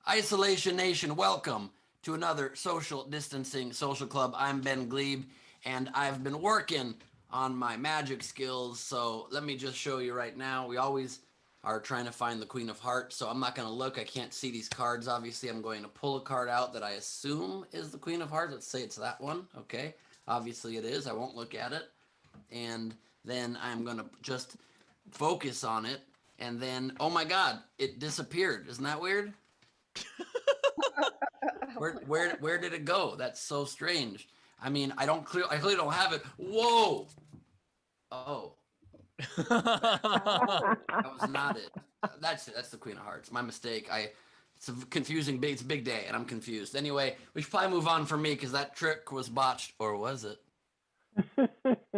Isolation Nation, welcome to another social distancing social club. I'm Ben Glebe, and I've been working on my magic skills. So let me just show you right now. We always are trying to find the Queen of Hearts, so I'm not going to look. I can't see these cards, obviously. I'm going to pull a card out that I assume is the Queen of Hearts. Let's say it's that one. Okay. Obviously it is. I won't look at it. And then I'm going to just focus on it. And then, oh my God, it disappeared. Isn't that weird? Where did it go? That's so strange. I mean, I clearly don't have it. Whoa! Oh, that was not it. That's it. That's the Queen of Hearts. My mistake. It's a confusing it's a big day, and I'm confused. Anyway, we should probably move on from me because that trick was botched, or was it?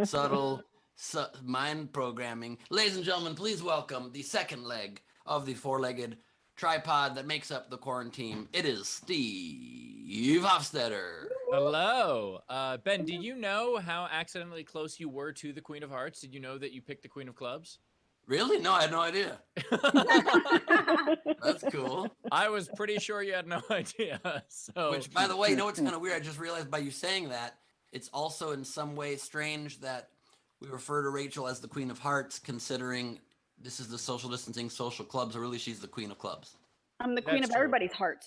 Subtle mind programming. Ladies and gentlemen, please welcome the second leg of the four-legged tripod that makes up the quarantine. It is Steve Hofstetter. Hello. Ben, do you know how accidentally close you were to the Queen of Hearts? Did you know that you picked the Queen of Clubs? Really? No, I had no idea. That's cool. I was pretty sure you had no idea. So, Which, by the way, you know what's kind of weird? I just realized by you saying that, it's also in some way strange that we refer to Rachel as the Queen of Hearts, considering this is the social distancing social clubs, or really she's the Queen of Clubs. I'm the queen That's of true. everybody's heart.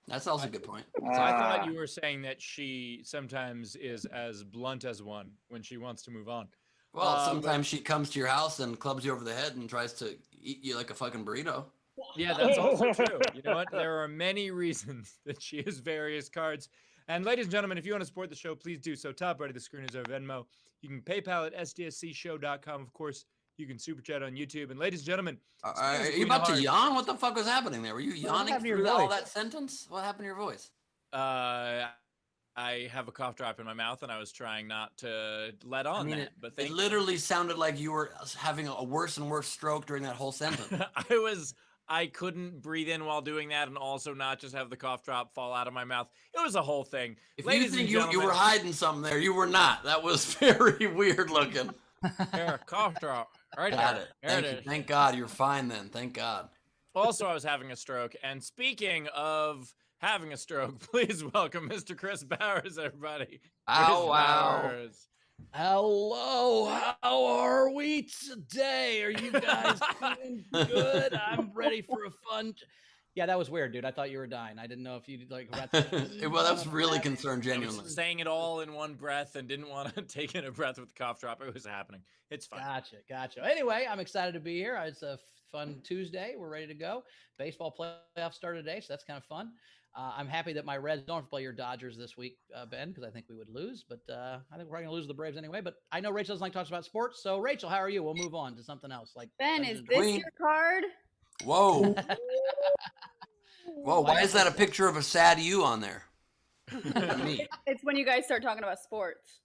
That's also a good point. So I thought you were saying that she sometimes is as blunt as one when she wants to move on. Well, sometimes she comes to your house and clubs you over the head and tries to eat you like a fucking burrito. Yeah, that's also true. You know what? There are many reasons that she has various cards. And ladies and gentlemen, if you want to support the show, please do so. Top right of the screen is our Venmo. You can PayPal at sdscshow.com. Of course, you can super chat on YouTube. And ladies and gentlemen, Are you about to yawn? What the fuck was happening there? Were you yawning through all that sentence? What happened to your voice? I have a cough drop in my mouth, and I was trying not to let on that. But it literally sounded like you were having a worse and worse stroke during that whole sentence. I couldn't breathe in while doing that, and also not just have the cough drop fall out of my mouth. It was a whole thing. If you think you were hiding something there, you were not. That was very weird looking. Here, cough drop. Right Got it. Thank you. Thank God you're fine then. Thank God. Also, I was having a stroke. And speaking of having a stroke, please welcome Mr. Chris Bowers, everybody. Ow, wow. Hello, how are we today? Are you guys doing good? I'm ready for a fun. Yeah, that was weird, dude. I thought you were dying. I didn't know if you'd like. Well, that's really concerned, genuinely. I was saying it all in one breath and didn't want to take in a breath with the cough drop. It was happening. It's fine. Gotcha. Anyway, I'm excited to be here. It's a fun Tuesday. We're ready to go. Baseball playoffs started today, so that's kind of fun. I'm happy that my Reds don't play your Dodgers this week, Ben, because I think we would lose. But I think we're going to lose the Braves anyway. But I know Rachel doesn't like talking about sports. So, Rachel, how are you? We'll move on to something else. Like Ben, is this your card? Whoa. Whoa, why is that a picture of a sad you on there? It's when you guys start talking about sports.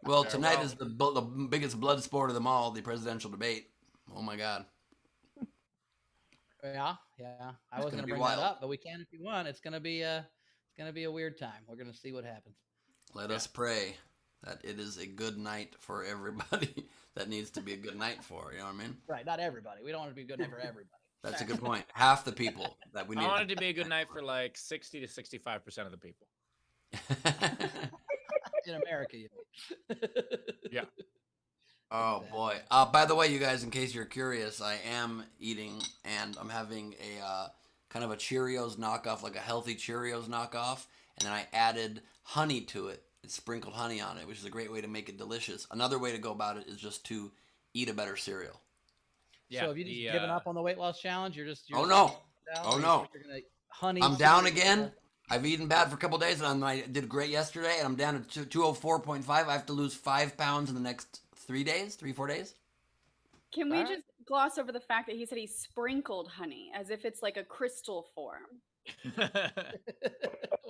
Well, tonight is the biggest blood sport of them all, the presidential debate. Oh, my God. Yeah. I wasn't going to bring that up, but we can if you want. It's going to be a weird time. We're going to see what happens. Let us pray that it is a good night for everybody that needs to be a good night for. You know what I mean? Right. Not everybody. We don't want it to be a good night for everybody. That's a good point. Half the people that we need. I want it to be a good night for like 60 to 65% of the people. In America, you mean. Yeah. Oh boy. By the way, you guys, in case you're curious, I am eating and I'm having a kind of a Cheerios knockoff, like a healthy Cheerios knockoff, and then I added honey to it. It sprinkled honey on it, which is a great way to make it delicious. Another way to go about it is just to eat a better cereal. Yeah, so have you just given up on the weight loss challenge? You're oh no. Honey. I'm down again. I've eaten bad for a couple of days, and I did great yesterday, and I'm down to 204.5. I have to lose 5 pounds in the next 3 days, 3-4 days. Can we just gloss over the fact that he said he sprinkled honey as if it's like a crystal form?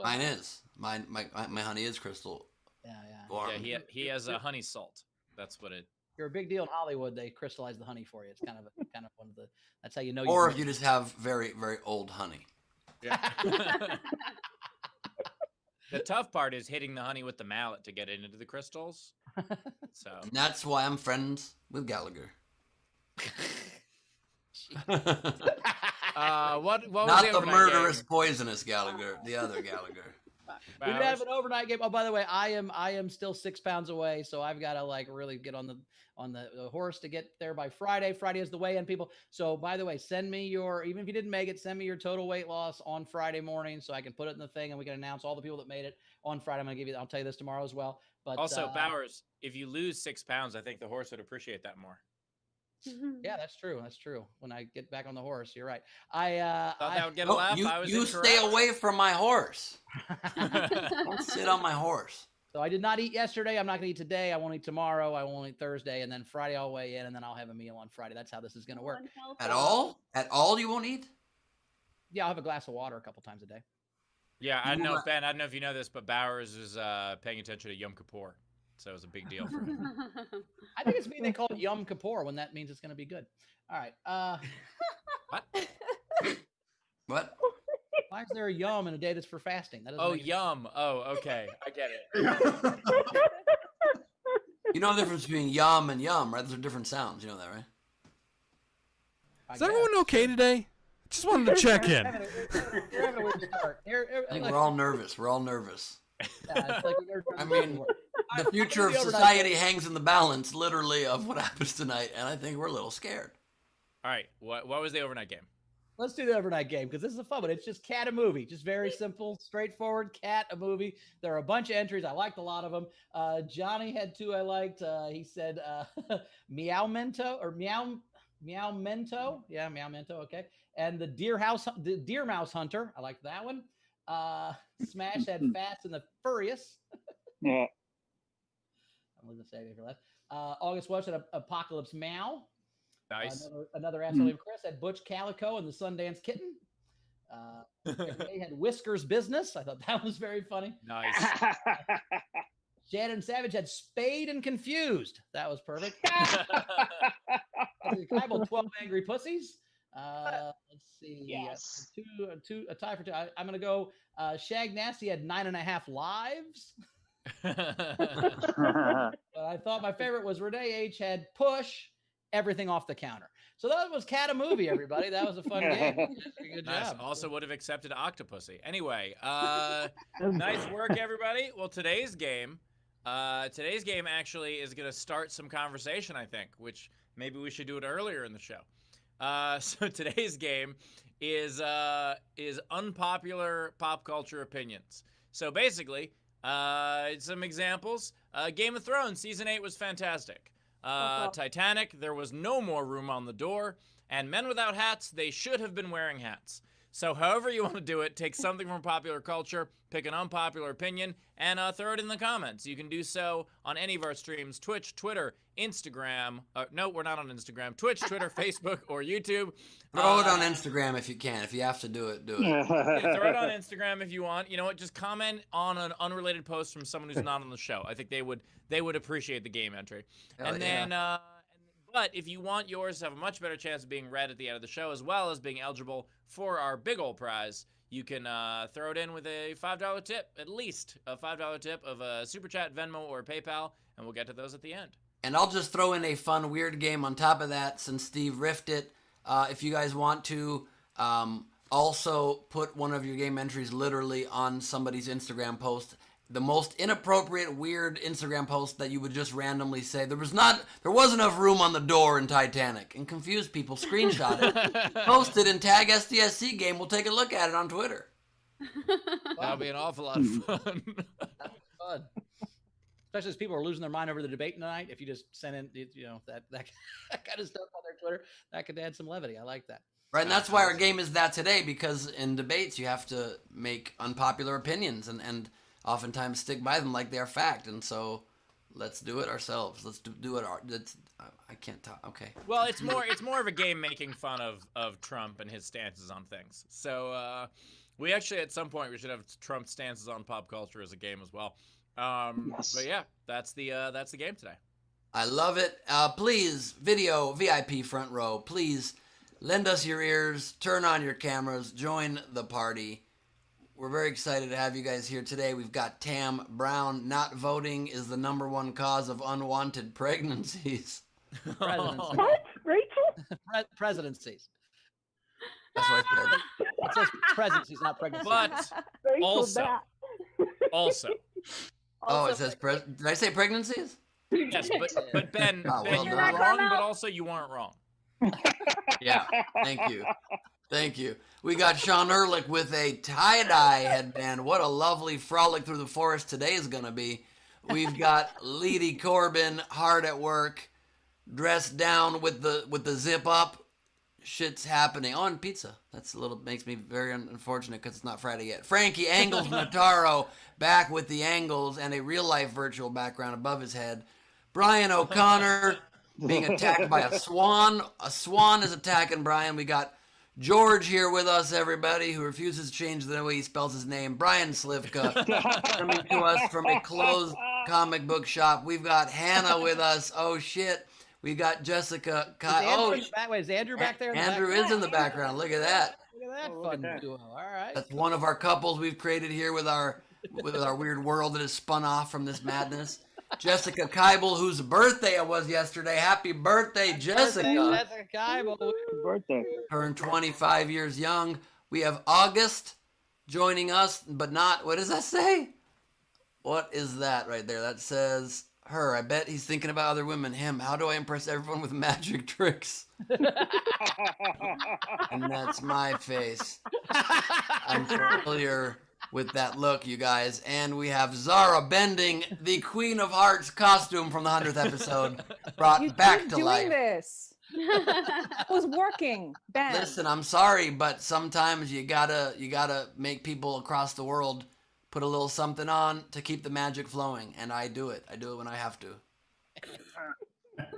Mine is. My honey is crystal. Yeah. Form. Yeah, he has a honey salt. That's what it. You're a big deal in Hollywood. They crystallize the honey for you. It's kind of one of the. That's how you know. Or if you just have very, very old honey. Yeah. The tough part is hitting the honey with the mallet to get it into the crystals. So and that's why I'm friends with Gallagher. What was Not the the overnight murderous, game? poisonous Gallagher. The other Gallagher. We did have Bowers? an overnight game. Oh, by the way, I am still 6 pounds away, so I've got to like really get on the horse to get there by Friday. Friday is the weigh-in, people. So, by the way, send me your, even if you didn't make it, send me your total weight loss on Friday morning so I can put it in the thing and we can announce all the people that made it on Friday. I'll tell you this tomorrow as well. But Also, Bowers, if you lose 6 pounds, I think the horse would appreciate that more. yeah, that's true. That's true. When I get back on the horse, you're right. I Thought that would get a No, laugh. you I was you incorrect. stay away from my horse. Don't sit on my horse. So I did not eat yesterday. I'm not going to eat today. I won't eat tomorrow. I won't eat Thursday. And then Friday I'll weigh in and then I'll have a meal on Friday. That's how this is going to work. At all? At all you won't eat? Yeah, I'll have a glass of water a couple times a day. Yeah, I don't You know, want- Ben. I don't know if you know this, but Bowers is paying attention to Yom Kippur, so it was a big deal for him. I think it's me they call it Yom Kippur when that means it's going to be good. All right. What? What? Why is there a yum in a day that's for fasting? That doesn't Oh, make yum. Oh, okay. I get it. You know the difference between yum and yum, right? Those are different sounds. You know that, right? I Is guess. everyone okay today? Just wanted to check in. We're having a weird start. I think we're all nervous. We're all nervous. Yeah, it's like we never I tried mean, before. The future of the overnight society hangs in the balance, literally, of what happens tonight, and I think we're a little scared. All right. What was the overnight game? Let's do the overnight game because this is a fun one. It's just cat a movie, just very simple, straightforward. Cat a movie. There are a bunch of entries. I liked a lot of them. Johnny had two I liked. He said meow mento or meow mento. Yeah, meow mento. Okay. And the deer mouse hunter. I liked that one. Smash had Fast and the Furious. Yeah. I'm going to say it for last. August Welch had Apocalypse Meow. Nice. Another asshole named Chris had Butch Calico and the Sundance Kitten. They had Whiskers Business. I thought that was very funny. Nice. Shannon Savage had Spade and Confused. That was perfect. Tribal 12 Angry Pussies. Let's see. Yes. A tie for two. I'm going to go. Shag Nasty had 9.5 lives. But I thought my favorite was Renee H had Push Everything Off the Counter. So that was Cat a Movie, everybody. That was a fun game. Good Nice. job. Also would have accepted Octopussy. Anyway, nice work, everybody. Well, today's game actually is going to start some conversation, I think, which maybe we should do it earlier in the show. So today's game is unpopular pop culture opinions. So basically, some examples. Game of Thrones season 8 was fantastic. Titanic, there was no more room on the door. And Men Without Hats, they should have been wearing hats. So however you want to do it, take something from popular culture, pick an unpopular opinion, and throw it in the comments. You can do so on any of our streams, Twitch, Twitter, Instagram. No, we're not on Instagram. Twitch, Twitter, Facebook, or YouTube. Throw it on Instagram if you can. If you have to do it, do it. Yeah, throw it on Instagram if you want. You know what? Just comment on an unrelated post from someone who's not on the show. I think they would appreciate the game entry. Hell And yeah. then, but if you want yours to have a much better chance of being read at the end of the show, as well as being eligible for our big old prize, you can throw it in with a $5 tip, at least a $5 tip of a Super Chat, Venmo, or PayPal, and we'll get to those at the end. And I'll just throw in a fun, weird game on top of that since Steve riffed it. If you guys want to also put one of your game entries literally on somebody's Instagram post, the most inappropriate, weird Instagram post that you would just randomly say, there was enough room on the door in Titanic, and confuse people, screenshot it, post it, and tag SDSC game. We'll take a look at it on Twitter. That'll be an awful lot of fun. That was fun. Especially as people are losing their mind over the debate tonight. If you just send in, that kind of stuff on their Twitter, that could add some levity. I like that. Right, and that's why our game is that today, because in debates you have to make unpopular opinions and oftentimes stick by them like they're fact. And so let's do it ourselves. Let's do it. I can't talk. Okay. Well, it's more of a game making fun of Trump and his stances on things. So we actually at some point we should have Trump stances on pop culture as a game as well. Yes. But yeah, that's the game today. I love it. Please, video VIP front row. Please lend us your ears. Turn on your cameras. Join the party. We're very excited to have you guys here today. We've got Tam Brown. Not voting is the #1 cause of unwanted pregnancies. Presidency. What, Rachel? Presidencies. That's what I said. It says pregnancies, not pregnancy. But Very cool also, that. also, Oh, it says did I say pregnancies? yes, but Ben, Oh, Ben, well you were done. wrong, but also you weren't wrong. Yeah. Thank you. Thank you. We got Sean Ehrlich with a tie-dye headband. What a lovely frolic through the forest today is going to be. We've got Leedy Corbin hard at work, dressed down with the zip up. Shit's happening. Oh, and pizza. That's makes me very unfortunate because it's not Friday yet. Frankie Angles Notaro back with the angles and a real-life virtual background above his head. Brian O'Connor being attacked by a swan. A swan is attacking Brian. We got George here with us, everybody, who refuses to change the way he spells his name. Brian Slivka coming to us from a closed comic book shop. We've got Hannah with us. Oh, shit. We got Jessica. Is Andrew back there? Andrew is in the background. Look at that. Look at that fun duo. All right. That's one of our couples we've created here with our weird world that has spun off from this madness. Jessica Keibel, whose birthday it was yesterday. Happy birthday, Jessica. Jessica Keibel. Happy birthday. Turned 25 years young. We have August joining us, but not, what does that say? What is that right there? That says her. I bet he's thinking about other women. Him. How do I impress everyone with magic tricks? And that's my face. I'm familiar with that look, you guys. And we have Zara Bending, the Queen of Hearts costume from the 100th episode, brought back to life. Doing this. It was working, Ben. Listen, I'm sorry, but sometimes you gotta make people across the world put a little something on to keep the magic flowing, and I do it. I do it when I have to.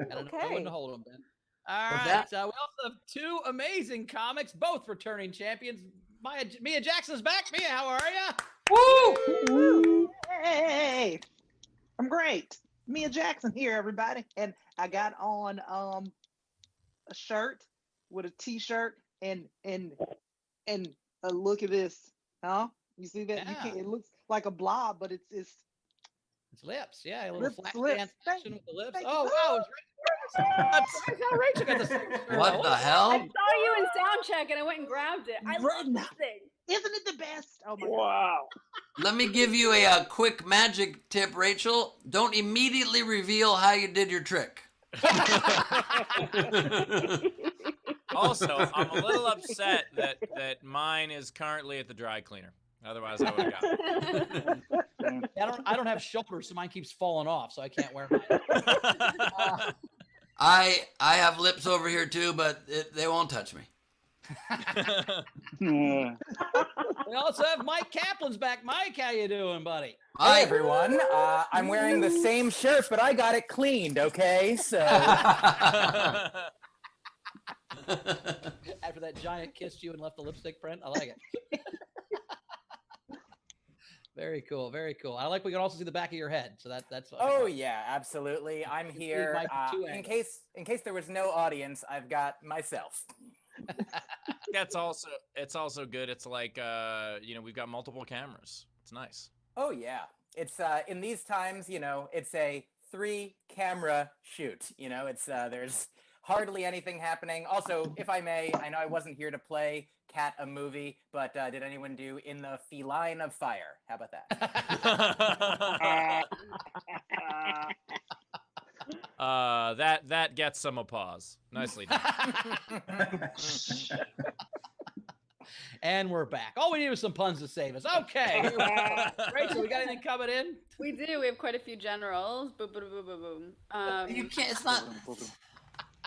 Okay. Hold them, Ben. All What's right. that? So we also have two amazing comics, both returning champions. Mia Jackson's back. Mia, how are you? Woo! Hey, I'm great. Mia Jackson here, everybody, and I got on a shirt with a t-shirt and look at this, huh? You see that? You Yeah. can't. It looks like a blob, but it's It's lips. Yeah, a little flash lips. dance Thank action with the lips. thank Oh, you. wow. That's how Rachel got the same shirt. What the I hell? saw you in sound check and I went and grabbed it. I love this thing. Isn't it the best? Oh my god! Wow. Let me give you a quick magic tip, Rachel. Don't immediately reveal how you did your trick. Also, I'm a little upset that mine is currently at the dry cleaner. Otherwise, I would have got it. I don't have shoulders, so mine keeps falling off, so I can't wear mine. I have lips over here too, but they won't touch me. Yeah. We also have Mike Kaplan's back. Mike, how you doing, buddy? Hey everyone, I'm wearing the same shirt, but I got it cleaned, okay? So After that giant kissed you and left the lipstick print, I like it. Very cool, very cool. I like we can also see the back of your head, so that's. oh yeah, absolutely. I'm here. Mike with two In angles. case there was no audience, I've got myself. It's also good. It's like we've got multiple cameras. It's nice. Oh yeah, it's in these times, it's a 3-camera shoot. It's there's hardly anything happening. Also, if I may, I know I wasn't here to play Cat a movie, but did anyone do In the Feline of Fire? How about that? That gets some applause. Nicely done. And we're back. All we need was some puns to save us. Okay. Rachel, we got anything coming in? We do. We have quite a few generals. Boom, boom, boom, boom, boom. You can't. It's not.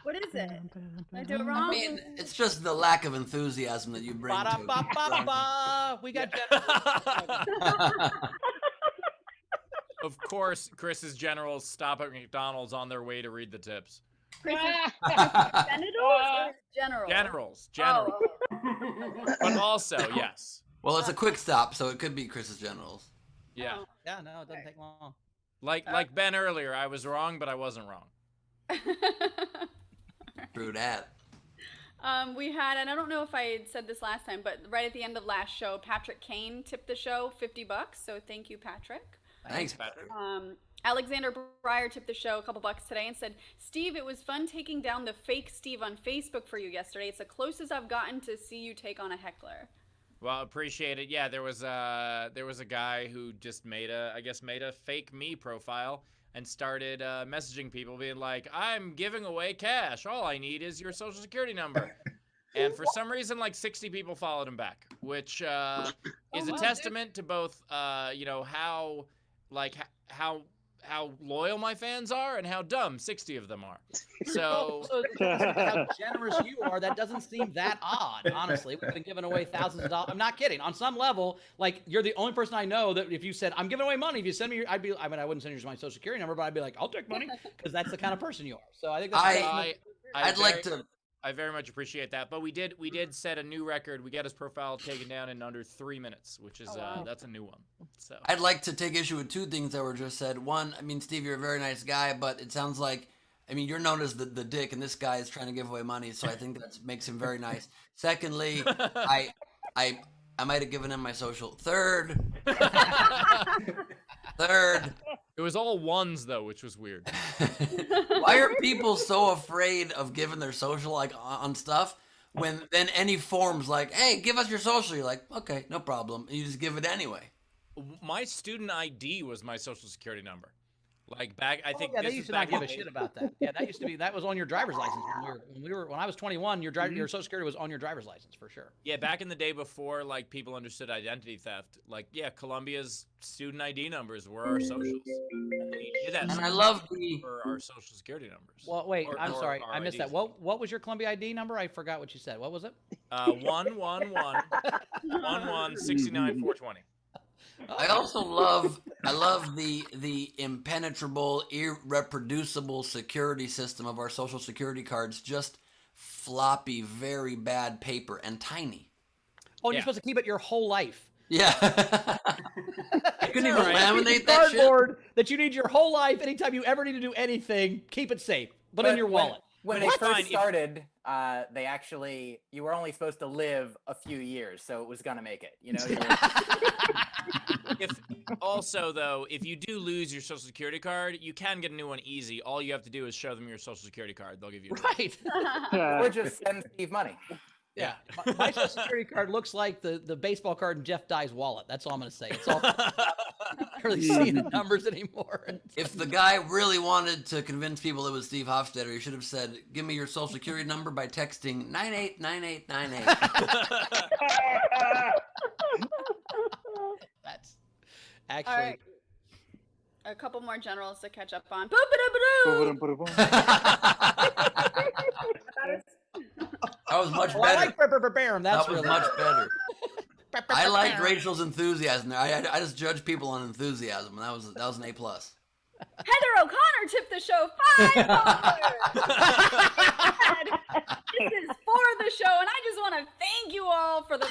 What is it? Did I do it I wrong? mean, it's just the lack of enthusiasm that you bring to it. Ba-da-ba-ba-ba. We got generals. Of course, Chris's generals stop at McDonald's on their way to read the tips. Genitals or generals? Generals. Oh. But also, yes. Well, it's a quick stop, so it could be Chris's generals. Yeah. Yeah, no, it doesn't take long. Like Ben earlier, I was wrong, but I wasn't wrong. True that. We had, and I don't know if I had said this last time, but right at the end of last show, Patrick Kane tipped the show $50. So thank you, Patrick. Thanks, Patrick. Alexander Breyer tipped the show a couple bucks today and said, Steve, it was fun taking down the fake Steve on Facebook for you yesterday. It's the closest I've gotten to see you take on a heckler. Well, appreciate it. Yeah, there was a guy who just made a fake me profile and started messaging people being like, I'm giving away cash. All I need is your social security number. And for some reason, like 60 people followed him back, which is a testament to both, how loyal my fans are and how dumb 60 of them are. So how generous you are, that doesn't seem that odd, honestly. We've been giving away thousands of dollars. I'm not kidding. On some level, like, you're the only person I know that if you said, I'm giving away money, if you send me I wouldn't send you my social security number, but I'd be like, I'll take money, because that's the kind of person you are. So I think that's I very much appreciate that, but we did set a new record. We got his profile taken down in under 3 minutes, which is that's a new one. So I'd like to take issue with two things that were just said. One, I mean, Steve, you're a very nice guy, but it sounds like, I mean, you're known as the dick, and this guy is trying to give away money, so I think that makes him very nice. Secondly, I might have given him my social. Third. it was all ones though, which was weird. Why are people so afraid of giving their social like on stuff when then any form's like, hey, give us your social? You're like, okay, no problem. And you just give it anyway. My student ID was my social security number. Like back, I think they used to not give a shit about that. Yeah, that was on your driver's license when I was 21. Your social security was on your driver's license for sure. Yeah, back in the day before like people understood identity theft, like Columbia's student ID numbers were our socials. And I love for our social security numbers. Well, wait, I'm sorry, I missed that. What was your Columbia ID number? I forgot what you said. What was it? 111-169-420. I also love the impenetrable, irreproducible security system of our social security cards. Just floppy, very bad paper and tiny. Oh, and you're supposed to keep it your whole life. Yeah. I couldn't even laminate that cardboard that you need your whole life. Anytime you ever need to do anything, keep it safe, but in your wallet. When they first started, you were only supposed to live a few years, so it was gonna make it. You know. If you do lose your social security card, you can get a new one easy. All you have to do is show them your social security card. They'll give you or just send Steve money. Yeah. My social security card looks like the baseball card in Jeff Dye's wallet. That's all I'm going to say. It's all not really seeing the numbers anymore. If the guy really wanted to convince people it was Steve Hofstetter, he should have said, give me your social security number by texting 989898. That's actually... All right. A couple more generals to catch up on. That was much better. I like that was much better. I liked Rachel's enthusiasm there. I just judge people on enthusiasm, and that was an A+. Heather O'Connor tipped the show $5. This is for the show, and I just want to thank you all for the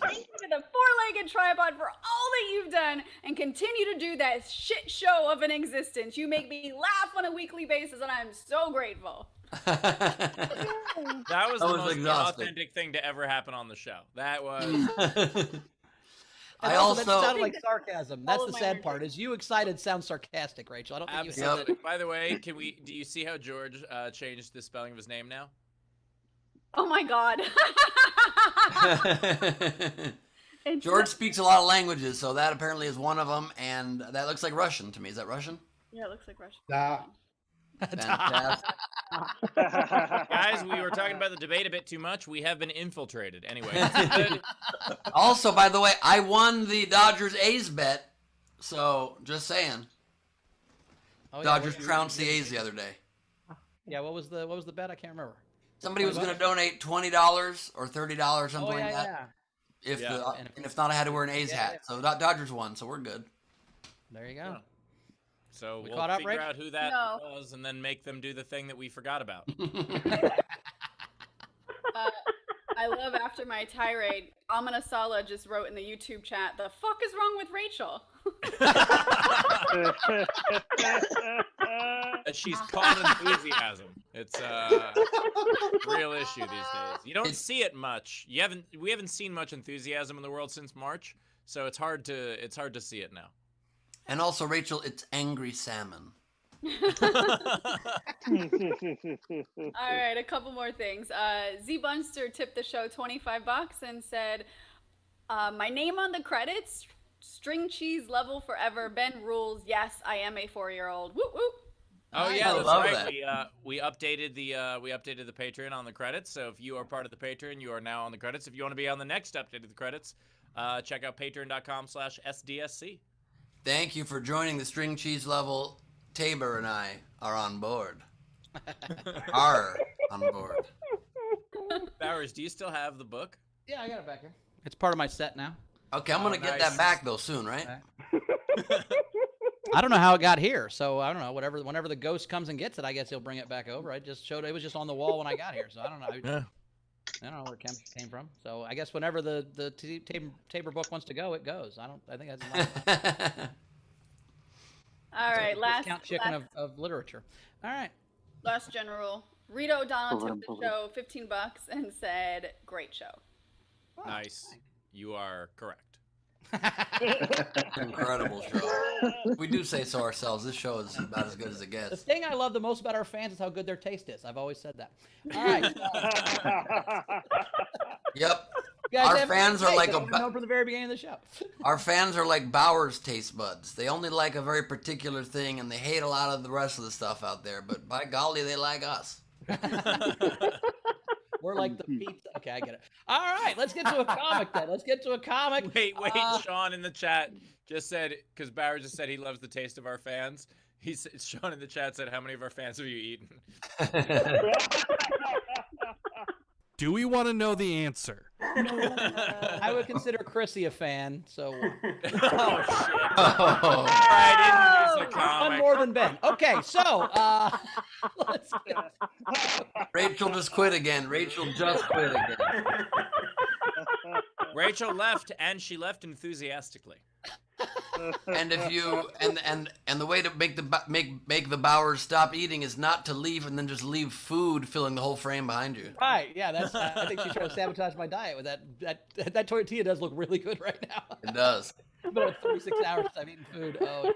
four-legged tripod for all that you've done and continue to do that shit show of an existence. You make me laugh on a weekly basis, and I'm so grateful. That was the most authentic thing to ever happen on the show. That was. That sounded like sarcasm. That's the sad part. Is you excited sounds sarcastic, Rachel. I don't think Absolutely. By the way, do you see how George changed the spelling of his name now? Oh my God. George speaks a lot of languages, so that apparently is one of them, and that looks like Russian to me. Is that Russian? Yeah, it looks like Russian. Fantastic. Guys, we were talking about the debate a bit too much. We have been infiltrated. Anyway. Also, by the way, I won the Dodgers A's bet, so just saying. Dodgers trounced the A's the other day. Yeah, what was the bet? I can't remember. Somebody was going to donate $20 or $30, something like that. Yeah. And if not, I had to wear an A's hat. So Dodgers won, so we're good. There you go. Yeah. So we'll caught up, figure Rick? out who that was and then make them do the thing that we forgot about. I love after my tirade, Amina Sala just wrote in the YouTube chat, the fuck is wrong with Rachel? She's caught enthusiasm. It's a real issue these days. You don't see it much. We haven't seen much enthusiasm in the world since March, so it's hard to see it now. And also, Rachel, it's angry salmon. All right, a couple more things. Z Bunster tipped the show $25 and said, "My name on the credits, string cheese level forever. Ben rules. Yes, I am a 4-year-old. Whoop whoop." Oh yeah, I that's love right. that. We updated the Patreon on the credits. So if you are part of the Patreon, you are now on the credits. If you want to be on the next update of the credits, check out patreon.com/SDSC. Thank you for joining the string cheese level. Tabor and I are on board. Are on board. Bowers, do you still have the book? Yeah, I got it back here. It's part of my set now. Okay, I'm Oh, gonna get nice. that back though soon, right? I don't know how it got here, so I don't know. Whenever the ghost comes and gets it, I guess he'll bring it back over. I just showed it was just on the wall when I got here, so I don't know. Yeah. I don't know where it came from. So I guess whenever the Tabor book wants to go, it goes. I think that's All right, last discount chicken of literature. All right. last general. Rita O'Donnell tipped the show $15 and said, "Great show." Nice. You are correct. Incredible show. We do say so ourselves. This show is about as good as it The gets. thing I love the most about our fans is how good their taste is. I've always said that. All right. Yep. You guys Our have fans are taste. like I've known from the very beginning of the show. Our fans are like Bowers' taste buds. They only like a very particular thing, and they hate a lot of the rest of the stuff out there. But by golly, they like us. We're like the pizza. Okay, I get it. All right, let's get to a comic then. Let's get to a comic. Wait, Sean in the chat just said, because Bowers just said he loves the taste of our fans. Sean in the chat said, "How many of our fans have you eaten?" Do we want to know the answer? I would consider Chrissy a fan, so Oh shit! All right, introduce the one comic. more than Ben. Okay, so let's get Rachel just quit again. Rachel just quit again. Rachel left, and she left enthusiastically. And if you and the way to make the Bowers stop eating is not to leave and then just leave food filling the whole frame behind you. right. Yeah, that's. I think she's trying to sabotage my diet with that tortilla does look really good right now. It does. It's been about 36 hours since I've eaten food. Oh,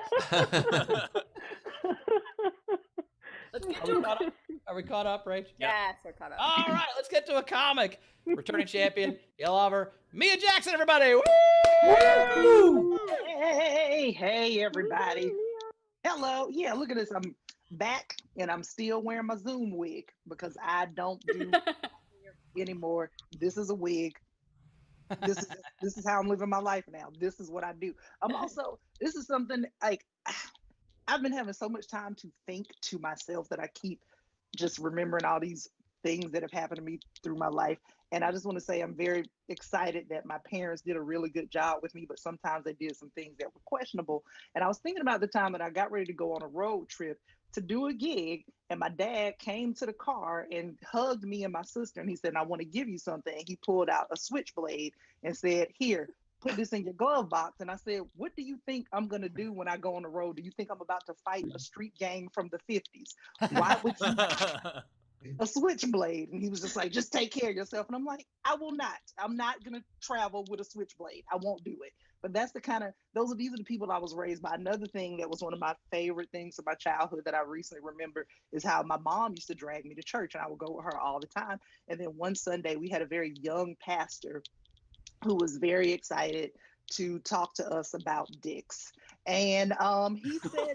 let's get to it. Are we caught up, Rach? Yes, we're caught up. All right, let's get to a comic. Returning champion, Yellow Lover, Mia Jackson, everybody. Woo! Hey, everybody. Hello. Yeah, look at this. I'm back and I'm still wearing my Zoom wig because I don't do anymore. This is a wig. This is how I'm living my life now. This is what I do. This is something like I've been having so much time to think to myself that I keep just remembering all these things that have happened to me through my life. And I just want to say I'm very excited that my parents did a really good job with me, but sometimes they did some things that were questionable. And I was thinking about the time that I got ready to go on a road trip to do a gig, and my dad came to the car and hugged me and my sister, and he said, "I want to give you something." He pulled out a switchblade and said, "Here, put this in your glove box." And I said, "What do you think I'm going to do when I go on the road? Do you think I'm about to fight a street gang from the 50s? Why would you a switchblade?" And he was just like, "Just take care of yourself." And I'm like, "I will not. I'm not going to travel with a switchblade. I won't do it." But that's these are the people I was raised by. Another thing that was one of my favorite things of my childhood that I recently remember is how my mom used to drag me to church, and I would go with her all the time. And then one Sunday we had a very young pastor who was very excited to talk to us about dicks. And he said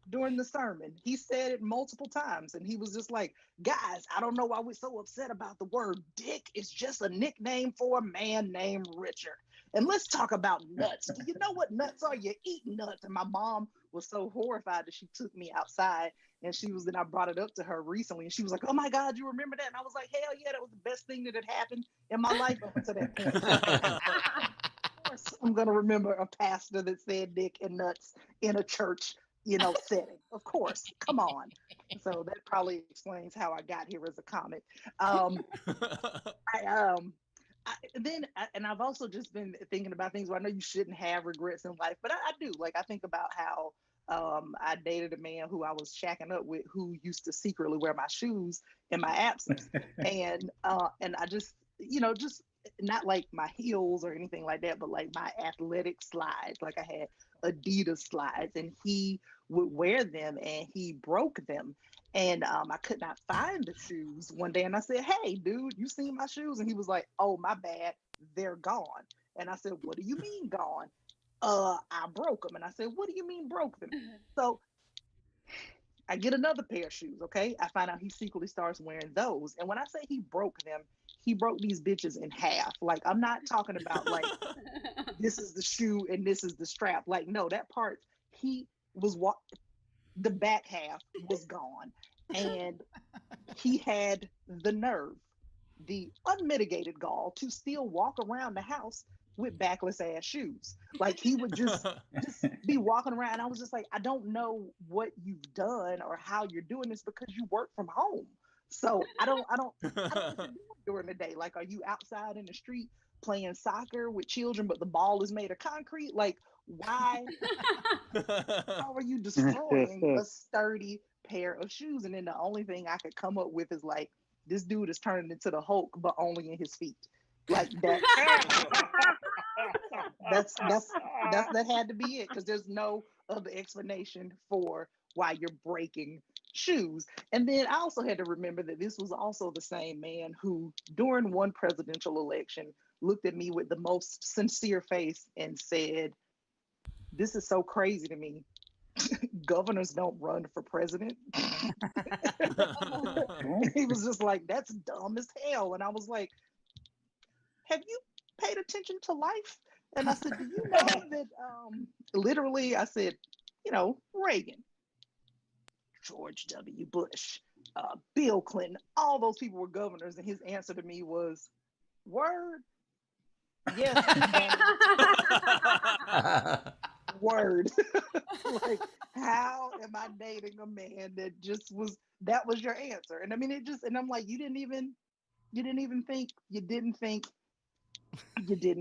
during the sermon, he said it multiple times, and he was just like, "Guys, I don't know why we're so upset about the word dick. It's just a nickname for a man named Richard. And let's talk about nuts. Do you know what nuts are? You eat nuts." And my mom was so horrified that she took me outside, and then I brought it up to her recently, and she was like, "Oh my God, you remember that?" And I was like, "Hell yeah, that was the best thing that had happened in my life up until that point." Of course, I'm gonna remember a pastor that said dick and nuts in a church setting. Of course, come on. So that probably explains how I got here as a comic. I've also just been thinking about things where I know you shouldn't have regrets in life, but I do. Like, I think about how I dated a man who I was shacking up with who used to secretly wear my shoes in my absence. And I just not like my heels or anything like that, but like my athletic slides. Like, I had Adidas slides, and he would wear them, and he broke them. And I could not find the shoes one day, and I said, "Hey, dude, you seen my shoes?" And he was like, "Oh, my bad, they're gone." And I said, "What do you mean gone?" I broke them. And I said, "What do you mean broke them?" So I get another pair of shoes, okay? I find out he secretly starts wearing those. And when I say he broke them, he broke these bitches in half. Like, I'm not talking about like this is the shoe and this is the strap. Like, no, that part, he was the back half was gone. And he had the nerve, the unmitigated gall to still walk around the house with backless ass shoes. Like, he would just be walking around, and I was just like, I don't know what you've done or how you're doing this, because you work from home. So I don't know what you're doing during the day. Like, are you outside in the street playing soccer with children, but the ball is made of concrete? Like, why? How are you destroying a sturdy pair of shoes? And then the only thing I could come up with is like, this dude is turning into the Hulk, but only in his feet. Like that. That had to be it, because there's no other explanation for why you're breaking shoes. And then I also had to remember that this was also the same man who, during one presidential election, looked at me with the most sincere face and said, "This is so crazy to me. Governors don't run for president." He was just like, "That's dumb as hell." And I was like, "Have you paid attention to life?" And I said, "Do you know that literally," I said, Reagan, George W. Bush, Bill Clinton, all those people were governors. And his answer to me was, "Word? Yes." Word. Like, how am I dating a man that that was your answer? And I mean, and I'm like, you didn't even think, you didn't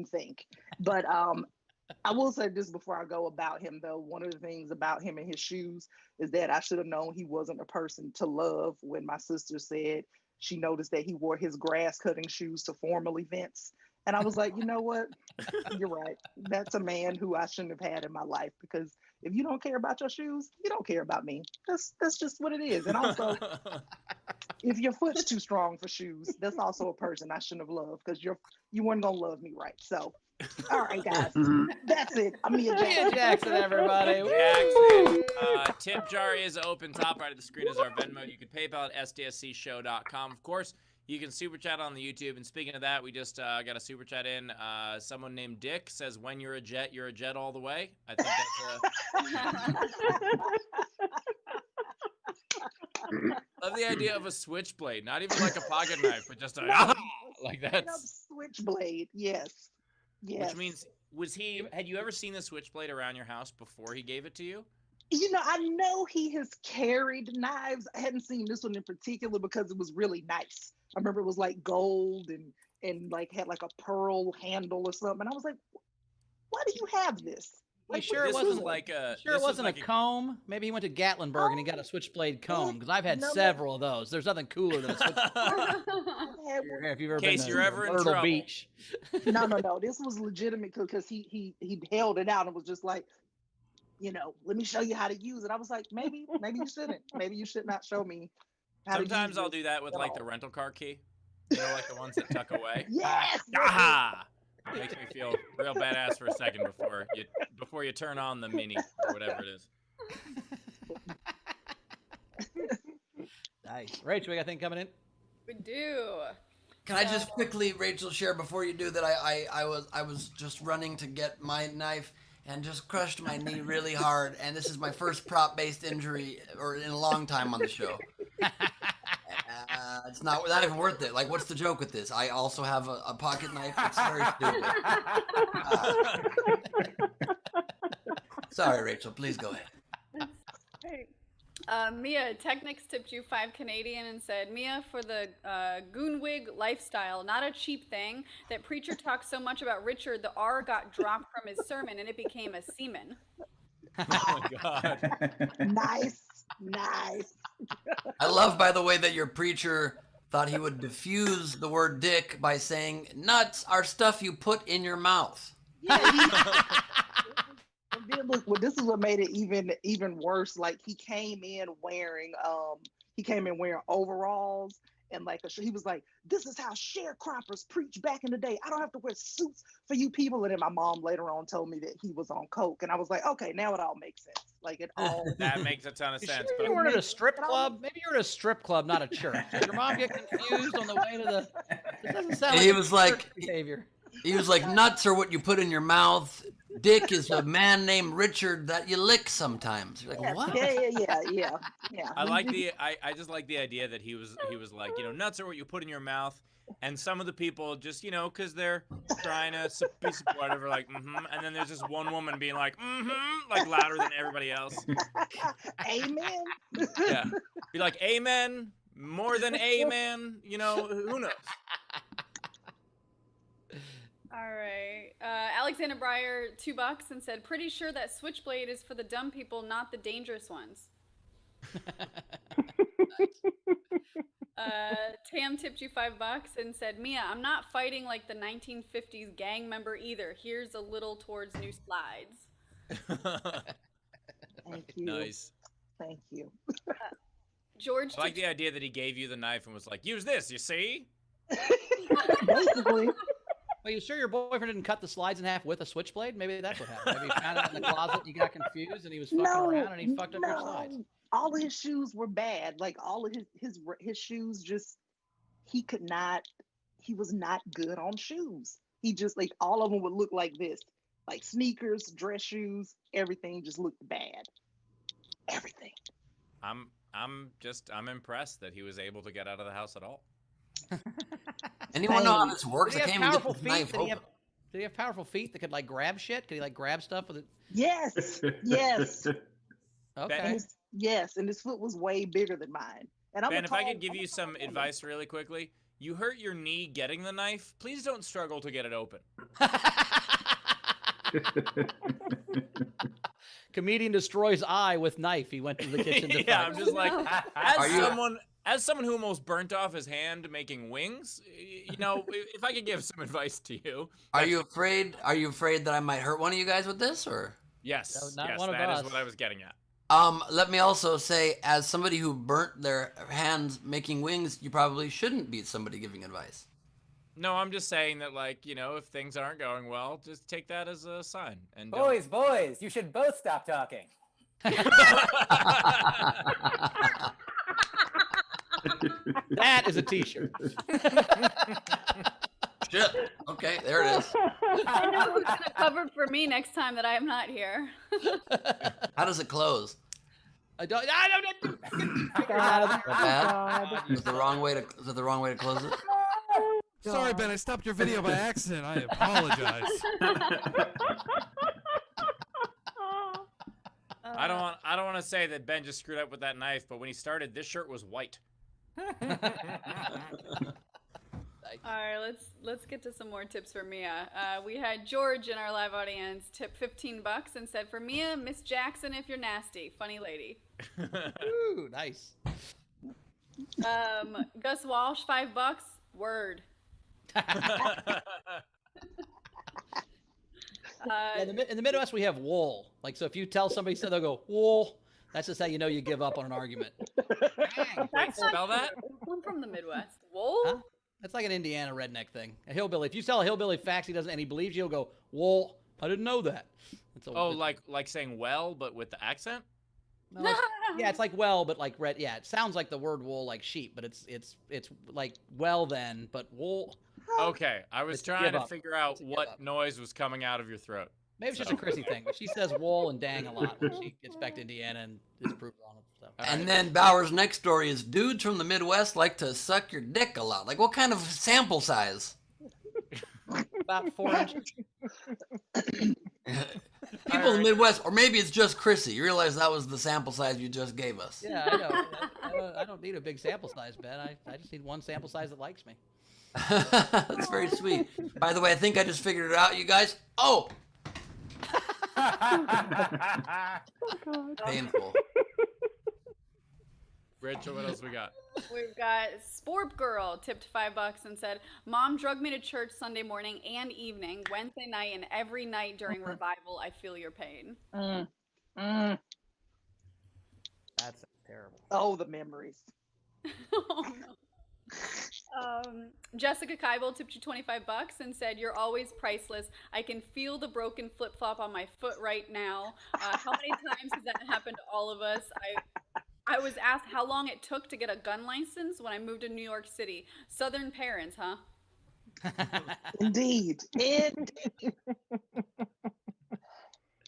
think. But I will say this before I go about him, though. One of the things about him and his shoes is that I should have known he wasn't a person to love when my sister said she noticed that he wore his grass cutting shoes to formal events. And I was like, you know what? You're right. That's a man who I shouldn't have had in my life, because if you don't care about your shoes, you don't care about me. That's just what it is. And also, if your foot's too strong for shoes, that's also a person I shouldn't have loved, because you weren't gonna love me right. So, all right, guys, that's it. I'm Mia Jackson. Mia Jackson, everybody. Jackson. Tip jar is open. Top right of the screen is our Venmo. You can PayPal at sdscshow.com. Of course, you can super chat on the YouTube. And speaking of that, we just got a super chat in. Someone named Dick says, "When you're a jet all the way." I think that's love the idea of a switchblade, not even like a pocket knife, but just like that. Switchblade, yes. Which means, had you ever seen the switchblade around your house before he gave it to you? I know he has carried knives. I hadn't seen this one in particular because it was really nice. I remember it was like gold and like had like a pearl handle or something. And I was like, why do you have this? Like, sure it wasn't like a comb? Maybe he went to Gatlinburg and he got a switchblade comb, because I've had several of those. There's nothing cooler than a switchblade. If you've ever been to Myrtle Beach. No. This was legitimate, because he held it out and was just like, let me show you how to use it. I was like, maybe you shouldn't. Maybe you should not show me how Sometimes to use I'll do that with like the rental car key. Like the ones that tuck away. Yes. It makes me feel real badass for a second before you turn on the Mini or whatever it is. Nice. Rachel, we got a thing coming in? We do. Can I just quickly, Rachel, share before you do that? I was just running to get my knife and just crushed my knee really hard, and this is my first prop-based injury or in a long time on the show. It's not even worth it. Like, what's the joke with this? I also have a pocket knife. It's very stupid. Sorry, Rachel. Please go ahead. Hey. Mia, Technics tipped you $5 and said, "Mia, for the goonwig lifestyle, not a cheap thing. That preacher talked so much about Richard, the R got dropped from his sermon and it became a semen." Oh my God. Nice. I love, by the way, that your preacher thought he would diffuse the word dick by saying, "Nuts are stuff you put in your mouth." Yeah, And then look, well, this is what made it even worse. Like he came in wearing overalls and like he was like, "This is how sharecroppers preach back in the day. I don't have to wear suits for you people." And then my mom later on told me that he was on coke, and I was like, "Okay, now it all makes sense." Like it all. That makes a ton of You sense. sure But you weren't at a makes- strip it all club? Maybe you were at a strip club, not a church. Did your mom get confused on the way to the? It doesn't sound And like he a was church like- behavior. He was like, nuts are what you put in your mouth. Dick is a man named Richard that you lick sometimes. You're like, what? Yeah. I just like the idea that he was like, nuts are what you put in your mouth, and some of the people just, because they're trying to be supportive, are like, and then there's this one woman being like, like louder than everybody else. Amen. Yeah, be like, amen, more than amen. Who knows? All right. Alexander Breyer, $2 and said, pretty sure that switchblade is for the dumb people, not the dangerous ones. Tam tipped you $5 and said, Mia, I'm not fighting like the 1950s gang member either. Here's a little towards new slides. Thank you. Nice. Thank you. George I like tipped the idea that he gave you the knife and was like, use this, you see? Basically. Well, you sure your boyfriend didn't cut the slides in half with a switchblade? Maybe that's what happened. Maybe he found it in the closet, you got confused, and he was fucking around, and he fucked up your slides. All of his shoes were bad. Like all of his shoes, just he was not good on shoes. He just like all of them would look like this, like sneakers, dress shoes, everything just looked bad. Everything. I'm impressed that he was able to get out of the house at all. Anyone know how this works? Did I he have can't even get powerful this feet? knife open. Did he have powerful feet that could like grab shit? Could he like grab stuff with it? Yes. Okay. Yes, and his foot was way bigger than mine. And Ben, if I could give you some advice really quickly, you hurt your knee getting the knife. Please don't struggle to get it open. Comedian destroys eye with knife. He went to the kitchen to Yeah, fight. I'm just like, Are you- as someone who almost burnt off his hand making wings, if I could give some advice to you. Are you afraid? Are you afraid that I might hurt one of you guys with this, or? Yes, No, not yes, one of that is us. what I was getting at. Let me also say, as somebody who burnt their hands making wings, you probably shouldn't be somebody giving advice. No, I'm just saying that, like, if things aren't going well, just take that as a sign. And Boys, you should both stop talking. That is a t-shirt. Shit. Okay, there it is. I know who's going to cover for me next time that I am not here. How does it close? I don't get out of Not there. bad? Is it the wrong way to close it? Sorry, Ben, I stopped your video by accident. I apologize. I don't want to say that Ben just screwed up with that knife, but when he started, this shirt was white. All right, let's get to some more tips for Mia. We had George in our live audience tip $15 and said, for Mia, Miss Jackson if you're nasty. Funny lady. Ooh, nice. Gus Walsh, $5. Word. In the Midwest, we have wool. Like, so if you tell somebody, so they'll go, wool. That's just how you know you give up on an argument. Wait, spell that? I'm from the Midwest. Wool? Huh? That's like an Indiana redneck thing. A hillbilly. If you tell a hillbilly facts and he believes you, he'll go, wool. I didn't know that. Like saying well, but with the accent? No, yeah, it's like well, but like red. Yeah, it sounds like the word wool, like sheep, but it's like well then, but wool. Okay, I was It's trying give to up. figure out It's a give what up. noise was coming out of your throat. Maybe it's just a Chrissy thing. But she says wool and dang a lot when she gets back to Indiana and disproves on it. So. And then Bauer's next story is dudes from the Midwest like to suck your dick a lot. Like, what kind of sample size? About 4 inches. People in the Midwest, or maybe it's just Chrissy. You realize that was the sample size you just gave us. Yeah, I know. I don't need a big sample size, Ben. I just need one sample size that likes me. That's very sweet. By the way, I think I just figured it out, you guys. Oh! Painful. Rachel, what else we got? We've got Sporp Girl tipped $5 and said, "Mom drug me to church Sunday morning and evening, Wednesday night, and every night during revival. I feel your pain." Mm, mm. That's terrible. Oh, the memories. Oh no. Jessica Keibel tipped you $25 and said, "You're always priceless. I can feel the broken flip flop on my foot right now." How many times has that happened to all of us? I was asked how long it took to get a gun license when I moved to New York City. Southern parents, huh? Indeed.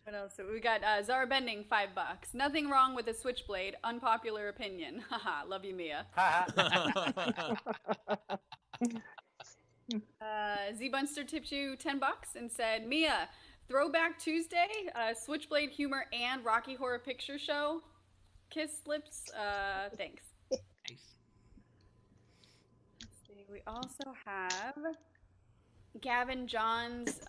What else? We got Zara Bending, $5. "Nothing wrong with a switchblade. Unpopular opinion. Haha. Love you, Mia." Z Bunster tipped you $10 and said, "Mia, Throwback Tuesday, Switchblade humor, and Rocky Horror Picture Show. Kiss lips. Thanks." Nice. Let's see. We also have Gavin Johns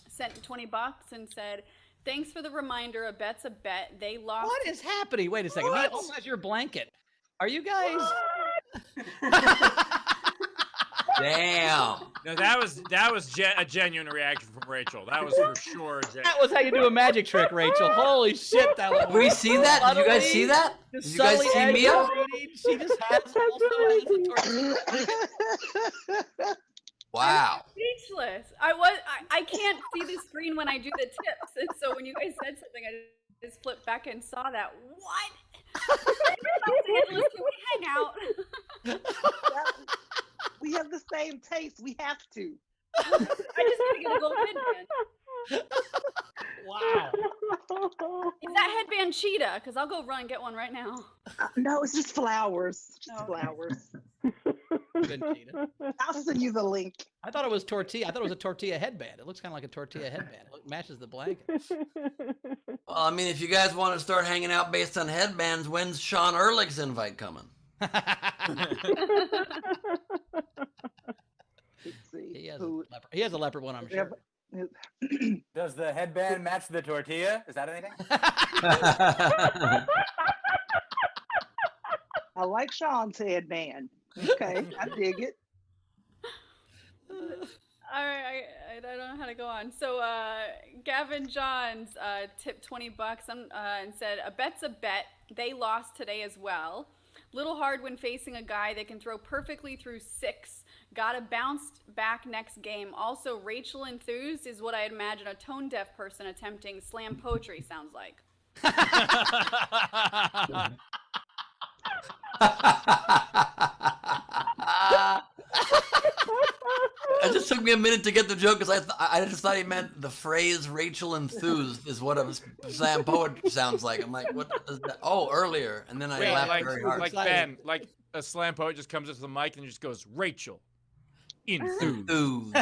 sent $20 and said, "Thanks for the reminder. A bet's a bet. They lost." What is happening? Wait a second. Mia, oh, that's your blanket. Are you guys? Damn. No, that was a genuine reaction from Rachel. That was for sure. That was how you do a magic trick, Rachel. Holy shit, that was. Did we see that? Did you guys see that? Did you guys see Mia? She just has Wow. I'm speechless. I can't see the screen when I do the tips, and so when you guys said something, I just flipped back and saw that. What? Los Angeles, can we hang out? We have the same taste. We have to. I just need to get a gold headband. Wow. Is that headband cheetah? Because I'll go run and get one right now. No, it's just flowers. Just Oh. flowers. Good, Gina. I'll send you the link. I thought it was tortilla. I thought it was a tortilla headband. It looks kind of like a tortilla headband. It matches the blanket. Well, I mean, if you guys want to start hanging out based on headbands, when's Sean Ehrlich's invite coming? Let's see. He has a leopard one, I'm sure. Does the headband match the tortilla? Is that anything? I like Sean's headband. Okay, I dig it. All right, I don't know how to go on. So Gavin Johns tipped $20 and said, "A bet's a bet. They lost today as well. Little hard when facing a guy that can throw perfectly through 6. Gotta bounce back next game. Also, Rachel enthused is what I imagine a tone deaf person attempting slam poetry sounds like." It just took me a minute to get the joke because I just thought he meant the phrase "Rachel enthused" is what a slam poet sounds like. I'm like, what is that? Oh, earlier, and then I laughed very hard. Like Ben, like a slam poet just comes up to the mic and just goes, "Rachel, enthused."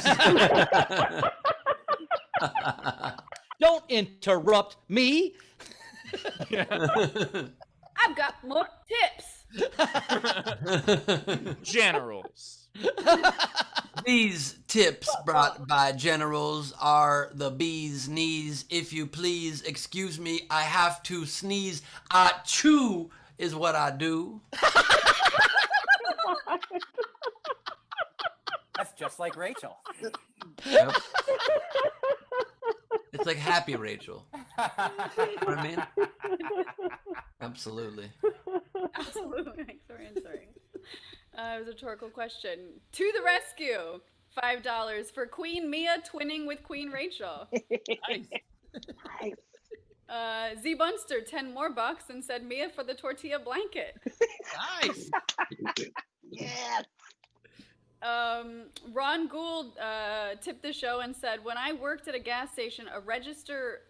Don't interrupt me. I've got more tips. Generals. These tips brought by generals are the bee's knees. If you please, excuse me, I have to sneeze. Achoo is what I do. That's just like Rachel. Yep. It's like Happy Rachel. You know what I mean? Absolutely. Absolutely. Thanks for answering. It was a rhetorical question. To the rescue. $5 for Queen Mia twinning with Queen Rachel. Nice. Z Bunster, 10 more bucks and said Mia for the tortilla blanket. Nice. Yes. Ron Gould tipped the show and said, "When I worked at a gas station, a register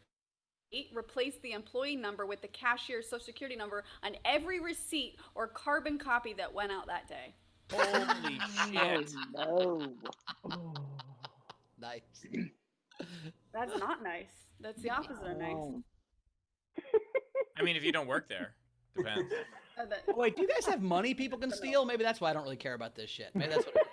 replaced the employee number with the cashier's social security number on every receipt or carbon copy that went out that day." Holy shit. No. Nice. That's not nice. That's the opposite of nice. I mean, if you don't work there, depends. Wait, do you guys have money people can steal? Maybe that's why I don't really care about this shit. Maybe that's what it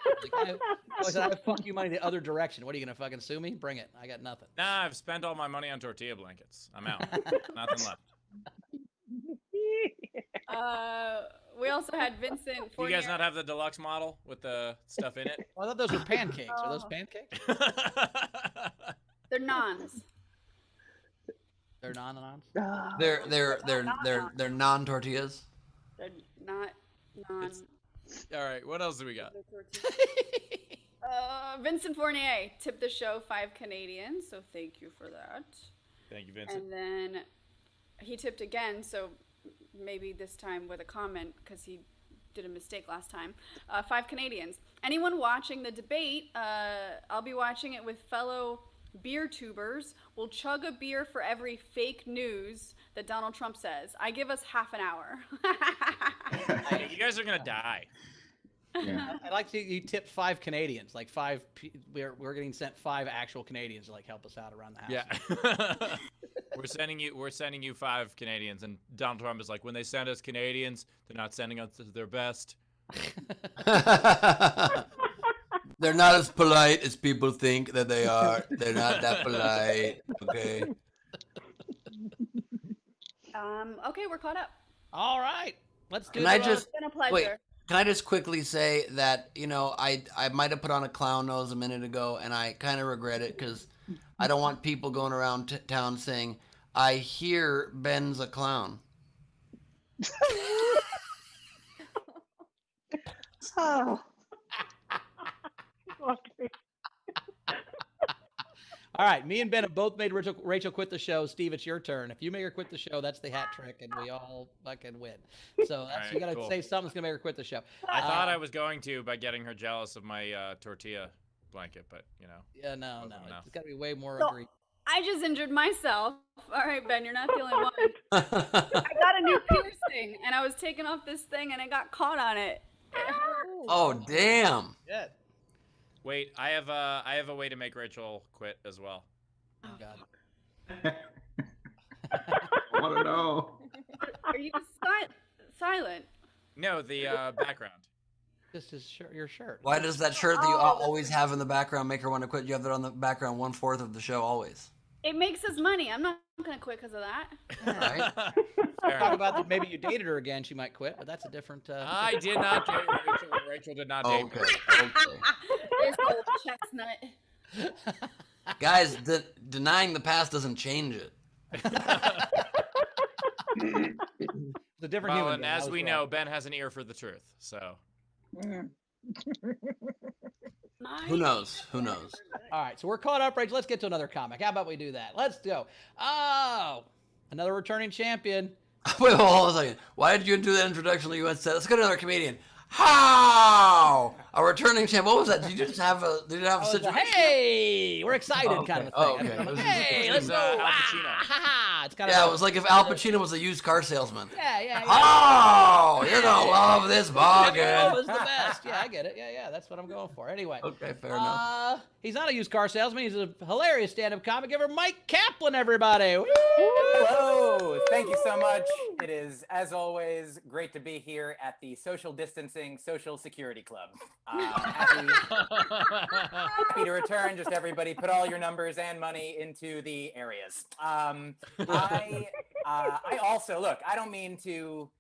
is. Like, I have fuck you money the other direction. What are you gonna fucking sue me? Bring it. I got nothing. Nah, I've spent all my money on tortilla blankets. I'm out. Nothing left. we also had Vincent. Do you Fournier. guys not have the deluxe model with the stuff in it? I thought those were pancakes. Are those Oh. pancakes? They're nons. They're non-nons. They're non-tortillas. They're not non. All right, what else do we got? Vincent Fournier tipped the show 5 Canadian, so thank you for that. Thank you, Vincent. And then he tipped again, so maybe this time with a comment because he did a mistake last time. 5 Canadians. Anyone watching the debate, I'll be watching it with fellow beer tubers. We'll chug a beer for every fake news that Donald Trump says. I give us half an hour. You guys are going to die. Yeah. I like to you tip 5 Canadians, like we're getting sent 5 actual Canadians to like help us out around the house. Yeah. We're sending you 5 Canadians, and Donald Trump is like, when they send us Canadians, they're not sending us their best. They're not as polite as people think that they are. They're not that polite. Okay. Okay, we're caught up. All right, let's do. Can I It's just been a pleasure. wait? Can I just quickly say that I might have put on a clown nose a minute ago, and I kind of regret it because I don't want people going around town saying, "I hear Ben's a clown." Oh. Okay. All right, me and Ben have both made Rachel quit the show. Steve, it's your turn. If you make her quit the show, that's the hat trick, and we all fucking win. So that's, right, you got to cool. say something that's gonna make her quit the show. I thought I was going to by getting her jealous of my tortilla blanket, but Yeah, no, Wasn't enough. it's got to be way more So- egregious. I just injured myself. All right, Ben, you're not the only one. I got a new piercing, and I was taking off this thing, and I got caught on it. Oh damn! Yeah. wait, I have a way to make Rachel quit as well. Oh God. I want to know. Are you silent? No, the background. This is your shirt. Why does that shirt that you always have in the background make her want to quit? You have that on the background 1/4 of the show always. It makes us money. I'm not gonna quit because of that. Right. Fair Talk enough. about that. Maybe you dated her again. She might quit, but that's a different. I did not date Rachel. Rachel did not date Okay. me. Okay. This old chestnut. Guys, denying the past doesn't change it. It's a different Well, human. and being. I as was we wrong. know, Ben has an ear for the truth. So Mm. Who knows? Who knows? All right, so we're caught up, Rachel. Let's get to another comic. How about we do that? Let's go. Oh, another returning champion. Wait, hold on a second. Why did you do that introduction? You went said, let's go to another comedian. How? A returning champ. What was that? Did you just have a? Did you have a Oh, it's a, situation? hey, we're excited Oh, kind okay. of Oh, thing. okay. I'm like, This is- hey, this let's is, go. Al Ah, Pacino. ha, ha. It's kind of Yeah, it was like if Al Pacino was a used car salesman. yeah. Oh, you're gonna love this Oh, bargain. it's the best. Yeah, I get it. Yeah, that's what I'm going for. Anyway, Okay, fair enough. he's not a used car salesman. He's a hilarious stand-up comic. Give her Mike Kaplan, everybody. Woo! Hello, thank you so much. It is, as always, great to be here at the Social Distancing Social Security Club. Happy to return. Just everybody, put all your numbers and money into the areas. I also look. I don't mean to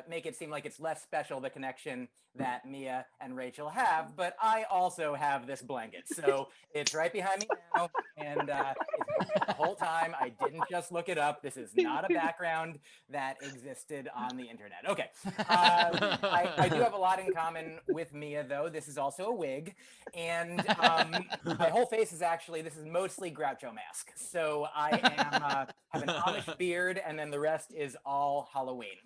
make it seem like it's less special, the connection that Mia and Rachel have, but I also have this blanket. So it's right behind me now, and it's the whole time. I didn't just look it up. This is not a background that existed on the internet. Okay. I do have a lot in common with Mia, though. This is also a wig, and my whole face is actually, this is mostly Groucho mask. So I am have an Amish beard, and then the rest is all Halloween.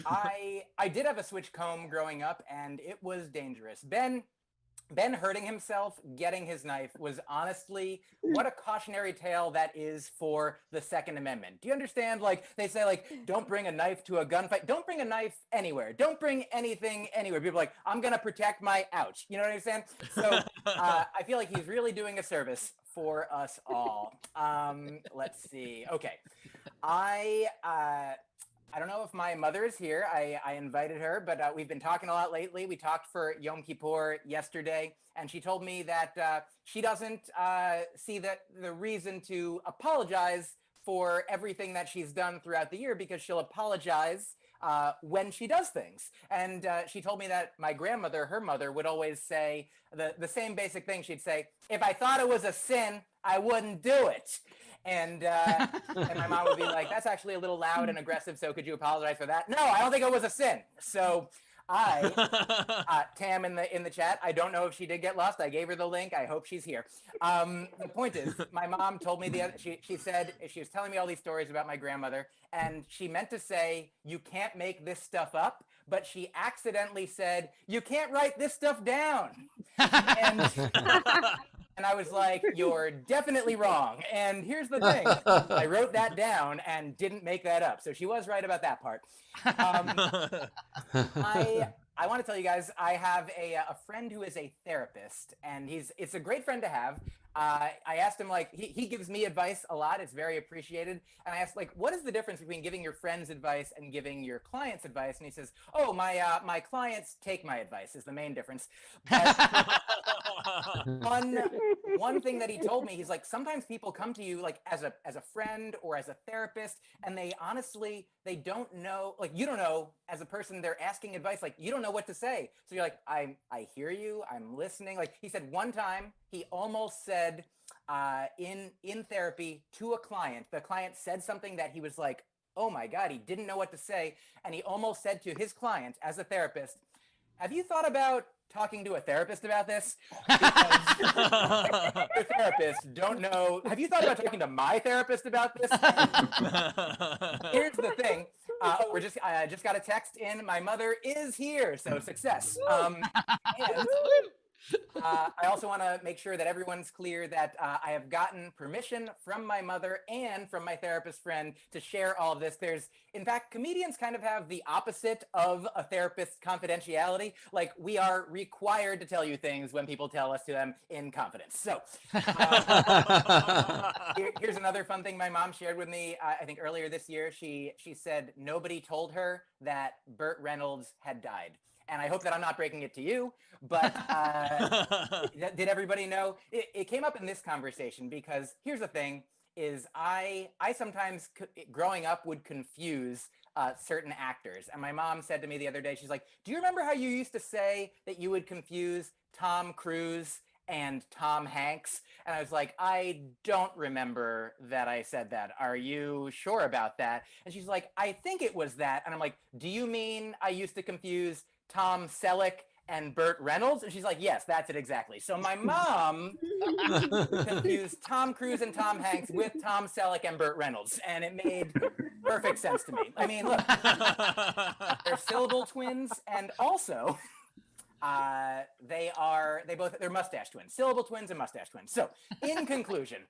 I did have a switch comb growing up, and it was dangerous. Ben hurting himself getting his knife was honestly what a cautionary tale that is for the Second Amendment. Do you understand? Like they say, like, don't bring a knife to a gunfight. Don't bring a knife anywhere. Don't bring anything anywhere. People are like, I'm gonna protect my ouch. You know what I'm saying? So I feel like he's really doing a service for us all. Let's see. Okay, I don't know if my mother is here. I invited her, but we've been talking a lot lately. We talked for Yom Kippur yesterday, and she told me that she doesn't see the reason to apologize for everything that she's done throughout the year because she'll apologize when she does things. And she told me that my grandmother, her mother, would always say the same basic thing. She'd say, if I thought it was a sin, I wouldn't do it. And my mom would be like, that's actually a little loud and aggressive, so could you apologize for that? No, I don't think it was a sin. So Tam in the chat, I don't know if she did get lost. I gave her the link. I hope she's here. The point is, my mom told me she said, she was telling me all these stories about my grandmother, and she meant to say, you can't make this stuff up, but she accidentally said, you can't write this stuff down. And I was like, you're definitely wrong. And here's the thing. I wrote that down and didn't make that up. So she was right about that part. I want to tell you guys, I have a friend who is a therapist, and it's a great friend to have. I asked him, like, he gives me advice a lot. It's very appreciated. And I asked, like, what is the difference between giving your friends advice and giving your clients advice? And he says, oh, my clients take my advice is the main difference. But one thing that he told me, he's like, sometimes people come to you like as a friend or as a therapist, and they don't know, like, you don't know, as a person they're asking advice, like, you don't know what to say. So you're like, I hear you, I'm listening. Like, he said one time he almost said in therapy to a client, the client said something that he was like, oh my God, he didn't know what to say. And he almost said to his client as a therapist, have you thought about talking to a therapist about this? Because your therapist don't know. Have you thought about talking to my therapist about this? Here's the thing. I just got a text in. My mother is here, so success. I also want to make sure that everyone's clear that I have gotten permission from my mother and from my therapist friend to share all of this. In fact, comedians kind of have the opposite of a therapist's confidentiality. Like, we are required to tell you things when people tell us to them in confidence. So here's another fun thing my mom shared with me. I think earlier this year, she said nobody told her that Burt Reynolds had died. And I hope that I'm not breaking it to you, but did everybody know? It came up in this conversation because here's the thing, is I sometimes, growing up, would confuse certain actors. And my mom said to me the other day, she's like, do you remember how you used to say that you would confuse Tom Cruise and Tom Hanks? And I was like, I don't remember that I said that. Are you sure about that? And she's like, I think it was that. And I'm like, do you mean I used to confuse Tom Selleck and Burt Reynolds? And she's like, yes, that's it exactly. So my mom confused Tom Cruise and Tom Hanks with Tom Selleck and Burt Reynolds, and it made perfect sense to me. I mean, look, they're syllable twins, and also they're mustache twins, syllable twins and mustache twins. So in conclusion,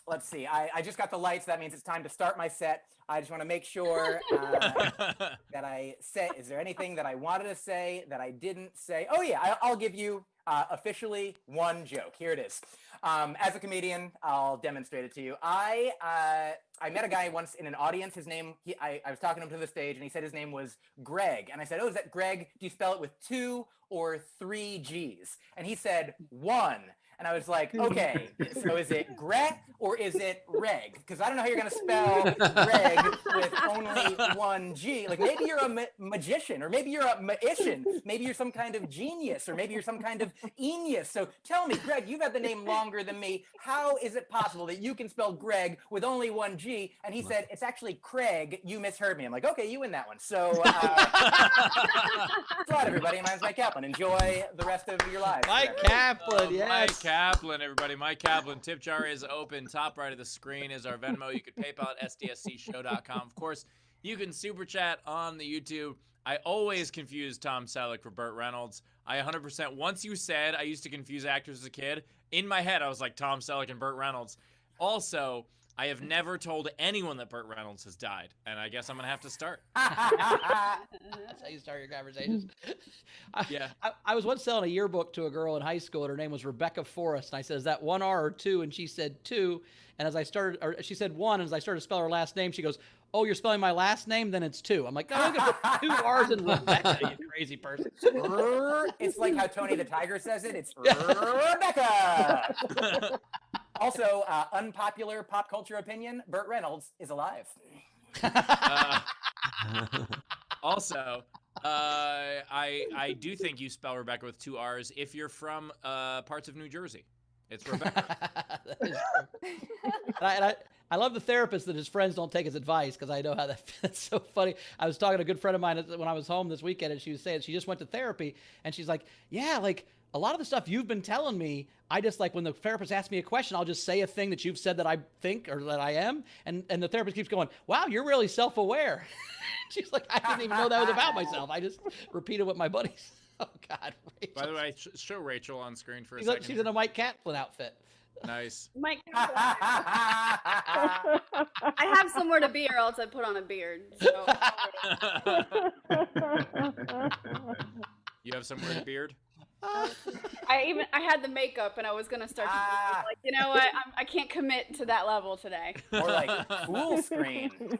let's see, I just got the lights. That means it's time to start my set. I just want to make sure that I say, is there anything that I wanted to say that I didn't say? Oh yeah, I'll give you officially one joke. Here it is. As a comedian, I'll demonstrate it to you. I met a guy once in an audience. His name, I was talking to him to the stage, and he said his name was Greg. And I said, oh, is that Greg? Do you spell it with 2 or 3 G's? And he said 1. And I was like, okay, so is it Gret or is it Reg? Because I don't know how you're going to spell Reg with only 1 G. Like, maybe you're a magician, or maybe you're a magician. Maybe you're some kind of genius, or maybe you're some kind of genius. So tell me, Greg, you've had the name longer than me. How is it possible that you can spell Greg with only 1 G? And he said, it's actually Craig. You misheard me. I'm like, okay, you win that one. So thanks a lot, everybody. My name's Mike Kaplan. Enjoy the rest of your lives. Mike Kaplan, yes. Mike Kaplan, everybody. Mike Kaplan. Tip jar is open. Top right of the screen is our Venmo. You can PayPal at sdscshow.com. Of course, you can super chat on the YouTube. I always confuse Tom Selleck for Burt Reynolds. I 100%. Once you said I used to confuse actors as a kid, in my head I was like Tom Selleck and Burt Reynolds. Also, I have never told anyone that Burt Reynolds has died, and I guess I'm going to have to start. That's how you start your conversations. Yeah. I was once selling a yearbook to a girl in high school, and her name was Rebecca Forrest. And I said, is that 1 R or 2? And she said 2. And as I started, or she said 1, and as I started to spell her last name, she goes, oh, you're spelling my last name? Then it's 2. I'm like, no, you can put 2 R's in Rebecca, you crazy person. It's like how Tony the Tiger says it. It's Rebecca. Also, unpopular pop culture opinion: Burt Reynolds is alive. Also, I do think you spell Rebecca with 2 R's if you're from parts of New Jersey. It's Rebecca. That is true. I love the therapist that his friends don't take his advice, because I know how that's so funny. I was talking to a good friend of mine when I was home this weekend, and she was saying she just went to therapy, and she's like, yeah, like a lot of the stuff you've been telling me, I just like when the therapist asks me a question, I'll just say a thing that you've said that I think or that I am, and the therapist keeps going, wow, you're really self-aware. She's like, I didn't even know that was about myself. I just repeated what my buddies. Oh God, Rachel. By the way, show Rachel on screen for a She's second. she's in a Mike Kaplan outfit. Nice. Mike, I have somewhere to be, or else I put on a beard. So. You have somewhere to beard? I had the makeup, and I was gonna start to be like, you know what? I can't commit to that level today. Or like full screen.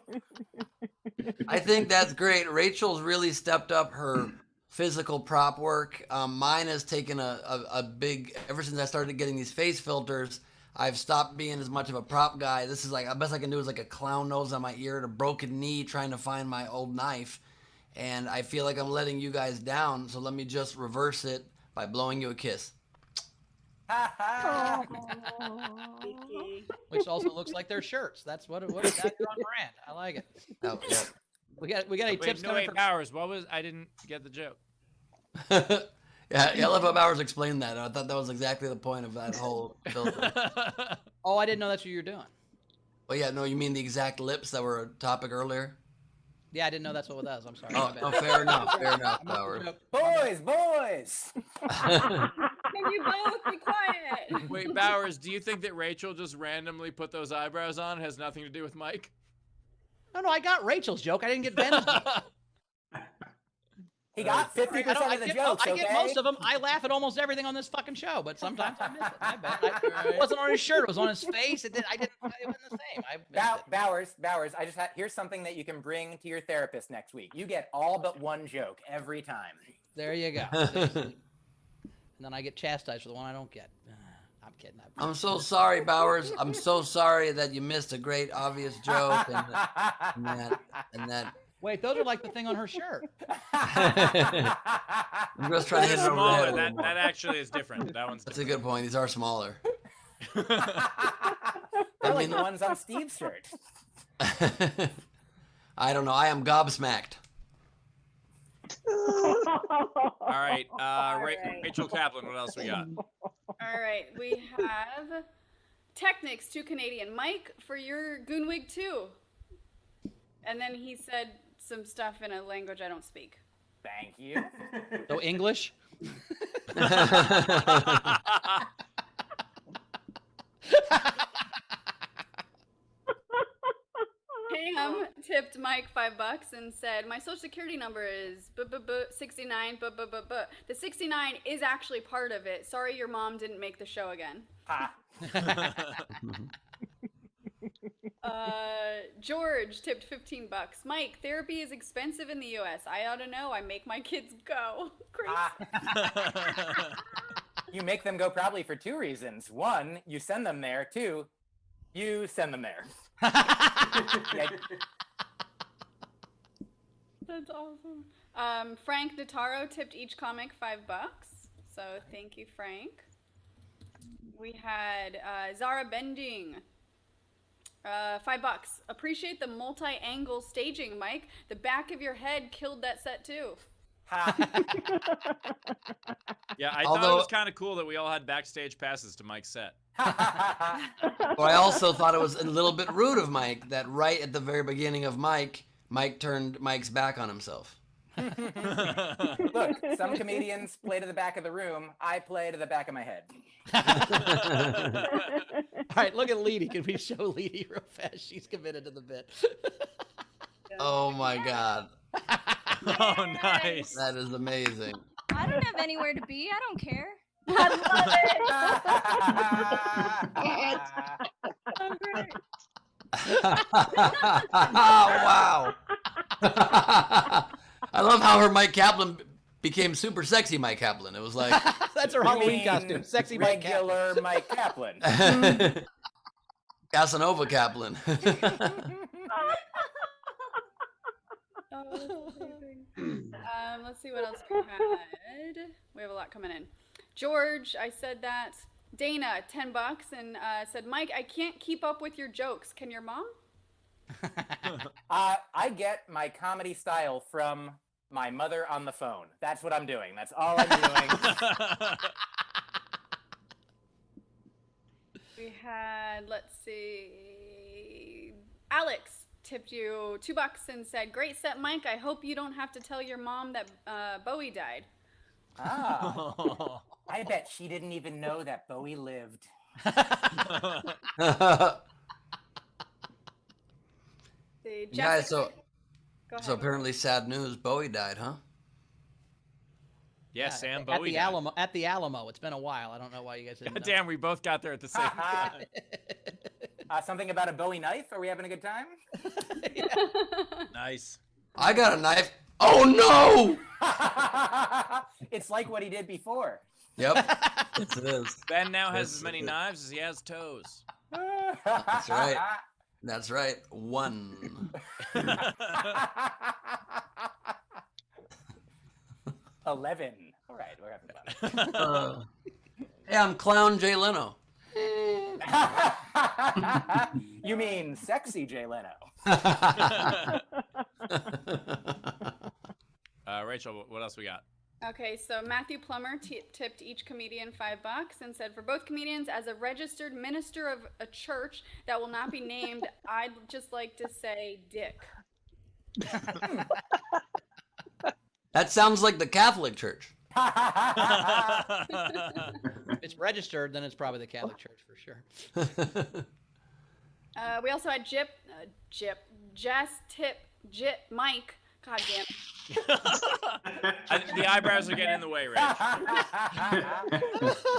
I think that's great. Rachel's really stepped up her physical prop work. Mine has taken a big, ever since I started getting these face filters, I've stopped being as much of a prop guy. This is like, the best I can do is like a clown nose on my ear and a broken knee trying to find my old knife. And I feel like I'm letting you guys down. So let me just reverse it by blowing you a kiss. Which also looks like their shirts. That's what that's on brand. I like it. Oh, yeah. We got any tips coming from Bowers, what was, I didn't get the joke. Yeah, I love how Bowers explained that. I thought that was exactly the point of that whole filter. Oh, I didn't know that's what you're doing. Oh yeah, no, you mean the exact lips that were a topic earlier? Yeah, I didn't know that's what that was. I'm sorry. Oh, no, fair enough, Bowers. Boys. Can you both be quiet? Wait, Bowers, do you think that Rachel just randomly put those eyebrows on? It has nothing to do with Mike? No, I got Rachel's joke. I didn't get Ben's joke. He got 50% of the jokes, I get most of them. I laugh at almost everything on this fucking show, but sometimes I miss it. I bet. It wasn't on his shirt. It was on his face. It wasn't the same. Bowers, here's something that you can bring to your therapist next week. You get all but one joke every time. There you go. And then I get chastised for the one I don't get. I'm kidding. I'm so sorry, Bowers. I'm so sorry that you missed a great obvious joke and that. Wait, those are like the thing on her shirt. I'm just trying to hit it over the head a little more. That actually is different. That one's That's a good point. These are smaller. They're like the ones on Steve's shirt. I don't know. I am gobsmacked. All right, Rachel Kaplan, what else we got? All right, we have Technics, 2 Canadian. Mike, for your Goonwig 2. And then he said some stuff in a language I don't speak. Thank you. So English? Pam tipped Mike $5 and said, my social security number is 69, The 69 is actually part of it. Sorry your mom didn't make the show again. George tipped $15. Mike, therapy is expensive in the US. I ought to know. I make my kids go. You make them go probably for 2 reasons. 1, you send them there. 2, you send them there. Yeah. That's awesome. Frank Notaro tipped each comic $5. So thank you, Frank. We had Zara Bending. $5. Appreciate the multi-angle staging, Mike. The back of your head killed that set too. Yeah, I thought it was kind of cool that we all had backstage passes to Mike's set. But I also thought it was a little bit rude of Mike that right at the very beginning of Mike turned Mike's back on himself. Look, some comedians play to the back of the room. I play to the back of my head. All right, look at Leedy. Can we show Leedy real fast? She's committed to the bit. Oh my God. Oh, nice. That is amazing. I don't have anywhere to be. I don't care. Oh, wow. I love how her Mike Kaplan became super sexy Mike Kaplan. It was like... That's her Halloween costume. Sexy Mike Kaplan. Regular Mike Kaplan. Casanova Kaplan. Oh, that's amazing. Let's see what else we had. We have a lot coming in. George, I said that. Dana, $10, and said, Mike, I can't keep up with your jokes. Can your mom? I get my comedy style from my mother on the phone. That's what I'm doing. That's all I'm doing. We had, let's see, Alex tipped you $2 and said, great set, Mike. I hope you don't have to tell your mom that Bowie died. Ah, I bet she didn't even know that Bowie lived. See, Yeah, Jessica- Go so ahead. apparently sad news. Bowie died, huh? Yeah, Sam at Bowie. the died. Alamo. At the Alamo. It's been a while. I don't know why you guys didn't. God know. damn, we both got there at the same time. Something about a Bowie knife? Are we having a good time? Nice. I got a knife. Oh no! It's like what he did before. Yep. Yes, it is. Ben now has Yes, as many it is. knives as he has toes. That's right. That's right. 1. 11. All right, we're having fun. Hey, I'm Clown Jay Leno. You mean sexy Jay Leno? Rachel, what else we got? Okay, so Matthew Plummer tipped each comedian $5 and said, for both comedians, as a registered minister of a church that will not be named, I'd just like to say dick. That sounds like the Catholic Church. If it's registered, then it's probably the Catholic Church for sure. We also had Mike. God damn it. The eyebrows are getting in the way, Rach.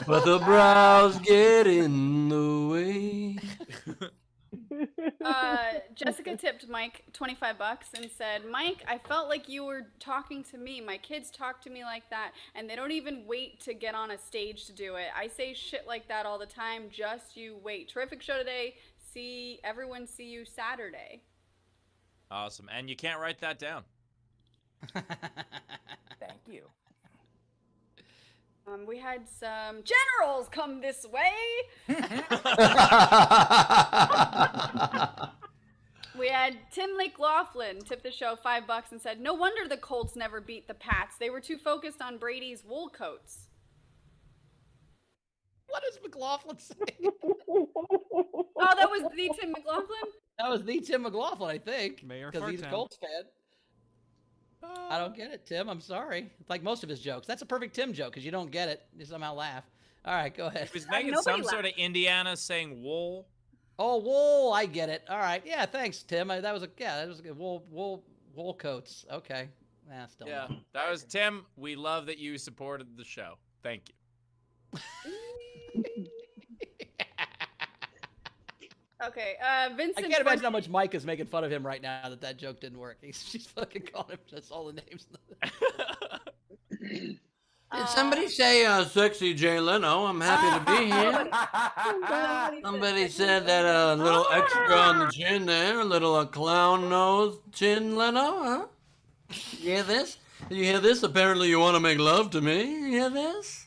But the brows get in the way. Jessica tipped Mike $25 and said, Mike, I felt like you were talking to me. My kids talk to me like that, and they don't even wait to get on a stage to do it. I say shit like that all the time. Just you wait. Terrific show today. See you Saturday. Awesome. And you can't write that down. Thank you. We had some generals come this way. We had Tim McLaughlin tip the show $5 and said, no wonder the Colts never beat the Pats. They were too focused on Brady's wool coats. What does McLaughlin say? Oh, that was the Tim McLaughlin? That was the Tim McLaughlin, I think. Mayor Because he's a Fartown. Colts fan. I don't get it, Tim. I'm sorry. It's like most of his jokes. That's a perfect Tim joke because you don't get it. You somehow laugh. All right, go ahead. He was making Nobody some sort of Indiana saying wool. Oh, wool. I get it. All right. Yeah, thanks, Tim. That was a good wool coats. Okay. Nah, still. Yeah, not. that was Tim. We love that you supported the show. Thank you. Okay, I Vincent. can't imagine how much Mike is making fun of him right now that joke didn't work. She's fucking calling him just all the names. Did somebody say sexy Jay Leno? I'm happy to be here. Somebody said that a little extra on the chin there, a little clown nose chin Leno, huh? You hear this? You hear this? Apparently you want to make love to me. You hear this?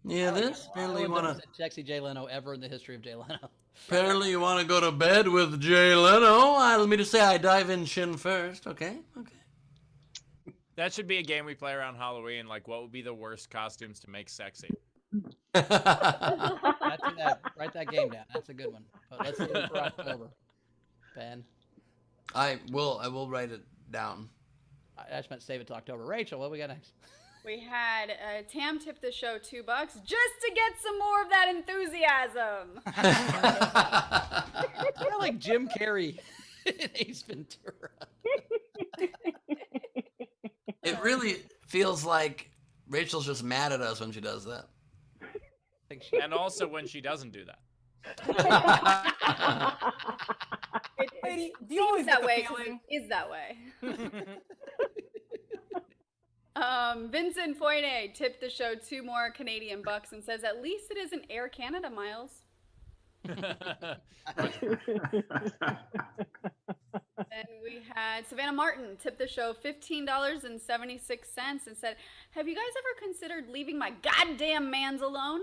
You hear this? Apparently you No want one to. said sexy Jay Leno ever in the history of Jay Leno. Apparently you want to go to bed with Jay Leno. Let me just say I dive in chin first. Okay. Okay. That should be a game we play around Halloween. Like, what would be the worst costumes to make sexy? Write that game down. That's a good one. But let's do it for October. Ben. I will write it down. I just meant save it to October. Rachel, what we got next? We had Tam tip the show $2 just to get some more of that enthusiasm. Kind of like Jim Carrey in Ace Ventura. It really feels like Rachel's just mad at us when she does that. And also when she doesn't do that. Lady, do you always that get the way. feeling? Is that way. Vincent Foyne tipped the show $2 more Canadian bucks and says, at least it isn't Air Canada miles. And we had Savannah Martin tip the show $15.76 and said, "Have you guys ever considered leaving my goddamn mans alone?"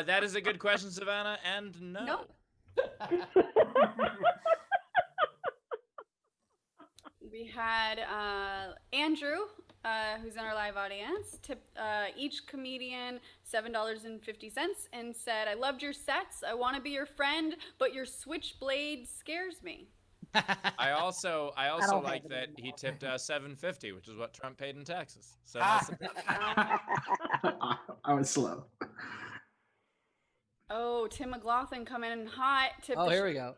That is a good question, Savannah, and no. Nope. We had Andrew, who's in our live audience, tipped each comedian $7.50 and said, "I loved your sets. I want to be your friend, but your switchblade scares me." I also don't like have that it he tipped $7.50, which is what Trump paid in taxes. So Ah. I was slow. Oh, Tim McLaughlin coming in hot, tipped Oh, the here we go.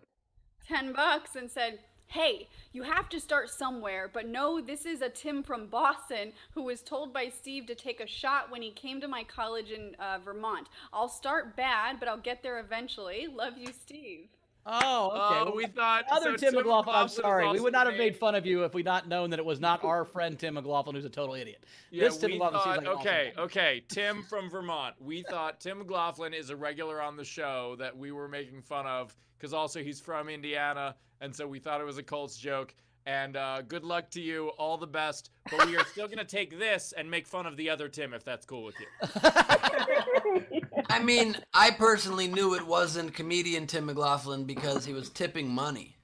$10 and said, "Hey, you have to start somewhere, but no, this is a Tim from Boston who was told by Steve to take a shot when he came to my college in Vermont. I'll start bad, but I'll get there eventually. Love you, Steve." Oh, okay. Oh, we thought Other so Tim McLaughlin, I'm McLaughlin is sorry. We also would not the have name. made fun of you if we'd not known that it was not our friend Tim McLaughlin, who's a total idiot. Yeah, This Tim we McLaughlin seems thought, like an awesome okay, guy. okay, Tim from Vermont. We thought Tim McLaughlin is a regular on the show that we were making fun of because also he's from Indiana, and so we thought it was a Colts joke. And good luck to you, all the best. But we are still gonna take this and make fun of the other Tim if that's cool with you. I mean, I personally knew it wasn't comedian Tim McLaughlin because he was tipping money.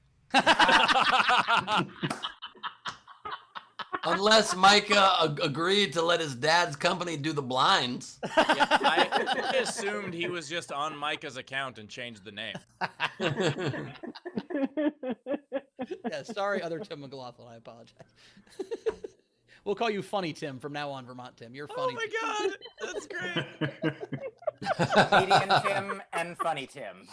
Unless Micah agreed to let his dad's company do the blinds. Yeah, I assumed he was just on Micah's account and changed the name. Yeah, sorry, other Tim McLaughlin. I apologize. We'll call you Funny Tim from now on, Vermont Tim. You're funny. Oh my God, that's great. Comedian Tim and Funny Tim.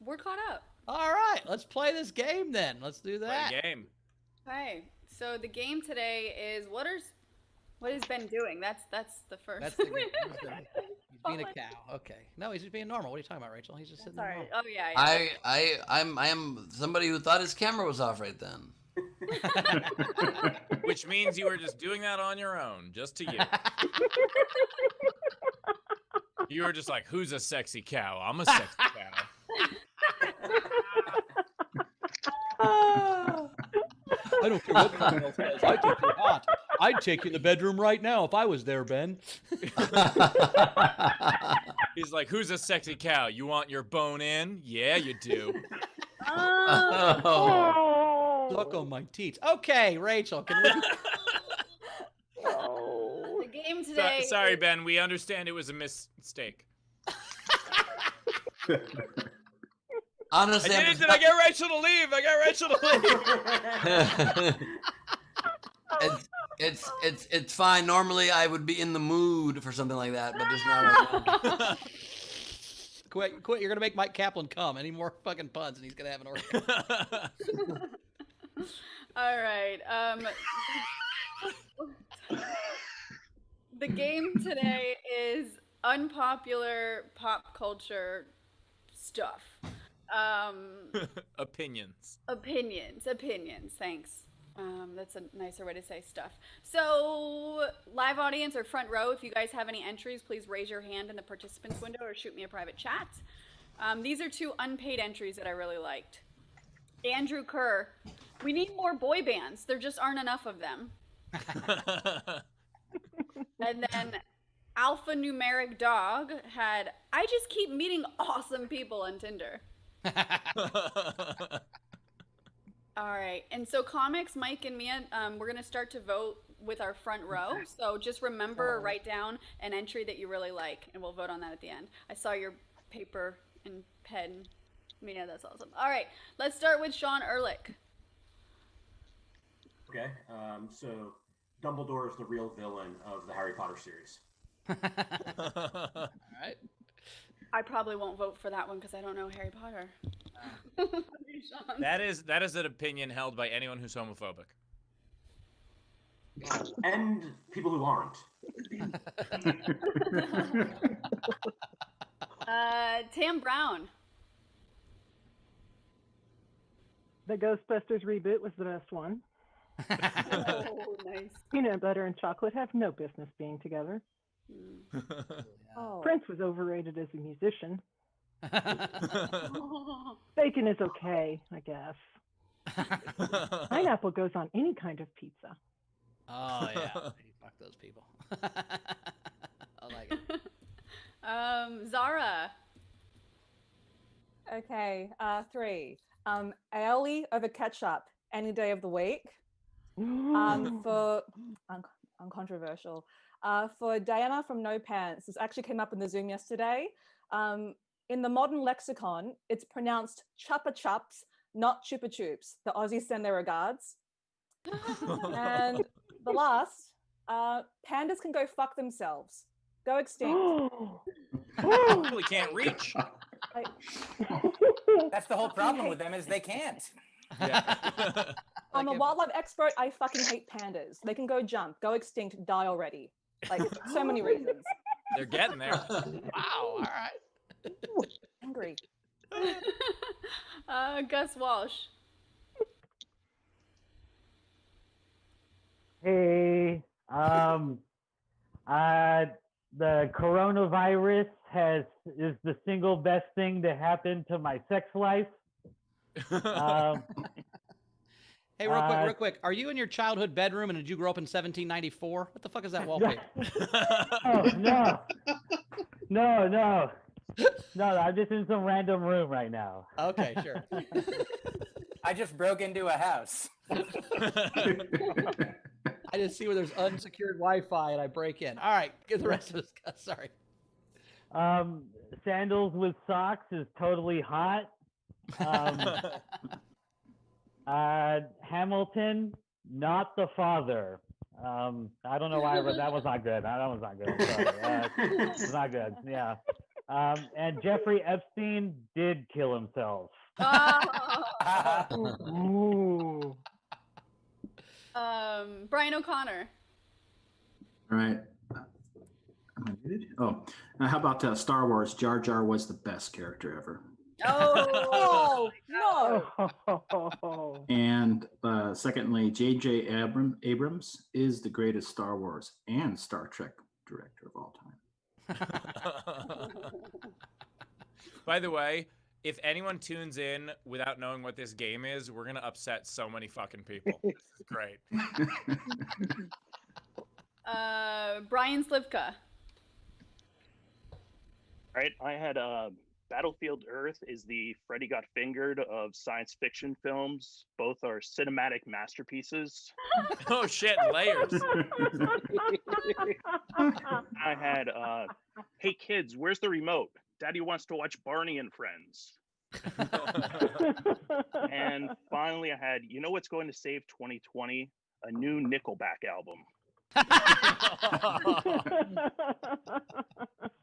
We're caught up. All right, let's play this game then. Let's do that. Play a game. Okay, so the game today is what is Ben doing? That's the first. That's the game. He's being a cow. Okay. No, he's just being normal. What are you talking about, Rachel? He's just sitting there. Sorry. normal. Oh yeah. I am somebody who thought his camera was off right then. Which means you were just doing that on your own, just to you. You were just like, who's a sexy cow? I'm a sexy cow. I don't care what the girl says. I think you're hot. I'd take you in the bedroom right now if I was there, Ben. He's like, who's a sexy cow? You want your bone in? Yeah, you do. Oh. Look on my teats. Okay, Rachel, can we? The game today. Sorry, Ben. We understand it was a mistake. Honestly, I did it. Did I get Rachel to leave? I got Rachel to leave. it's fine. Normally, I would be in the mood for something like that, but just not. Quit! You're gonna make Mike Kaplan come. Any more fucking puns, and he's gonna have an orgasm. All right. The game today is unpopular pop culture stuff. Opinions. Opinions. Thanks. That's a nicer way to say stuff. So, live audience or front row, if you guys have any entries, please raise your hand in the participants window or shoot me a private chat. These are two unpaid entries that I really liked. Andrew Kerr, we need more boy bands. There just aren't enough of them. And then Alpha Numeric Dog had, I just keep meeting awesome people on Tinder. All right, and so comics, Mike and Mia, we're gonna start to vote with our front row. So just remember, or write down an entry that you really like, and we'll vote on that at the end. I saw your paper and pen, Mia. That's awesome. All right, let's start with Sean Ehrlich. Okay, so Dumbledore is the real villain of the Harry Potter series. All right. I probably won't vote for that one because I don't know Harry Potter. Sean. That is an opinion held by anyone who's homophobic. And people who aren't. Tam Brown. The Ghostbusters reboot was the best one. Oh, nice. Peanut butter and chocolate have no business being together. Oh. Prince was overrated as a musician. Bacon is okay, I guess. Pineapple goes on any kind of pizza. Oh yeah, fuck those people. I like it. Zara. Okay, 3. Aioli over ketchup any day of the week. For uncontroversial. For Diana from No Pants, this actually came up in the Zoom yesterday. In the modern lexicon, it's pronounced chuppa chups, not chupa chups. The Aussies send their regards. And the last, pandas can go fuck themselves. Go extinct. Probably can't reach. That's the whole problem with them is they can't. Yeah. I'm a wildlife expert. I fucking hate pandas. They can go jump, go extinct, die already. Like, so many reasons. They're getting there. Wow, all right. Angry. Gus Walsh. Hey, the coronavirus is the single best thing to happen to my sex life. Hey, real quick. Are you in your childhood bedroom and did you grow up in 1794? What the fuck is that wallpaper? Oh, no. No, I'm just in some random room right now. Okay, sure. I just broke into a house. I just see where there's unsecured Wi-Fi and I break in. All right, get the rest of this. Sorry. Sandals with socks is totally hot. Hamilton, not the father. I don't know why, but that was not good. That was not good. I'm sorry. It's not good. Yeah. And Jeffrey Epstein did kill himself. Ooh. Brian O'Connor. All right. Am I muted? Oh, how about Star Wars? Jar Jar was the best character ever. Oh, no. And secondly, J.J. Abrams is the greatest Star Wars and Star Trek director of all time. By the way, if anyone tunes in without knowing what this game is, we're going to upset so many fucking people. This is great. Brian Slivka. Right, I had Battlefield Earth is the Freddy Got Fingered of science fiction films. Both are cinematic masterpieces. Oh shit, layers. I had Hey kids, where's the remote? Daddy wants to watch Barney and Friends. And finally I had, you know what's going to save 2020? A new Nickelback album.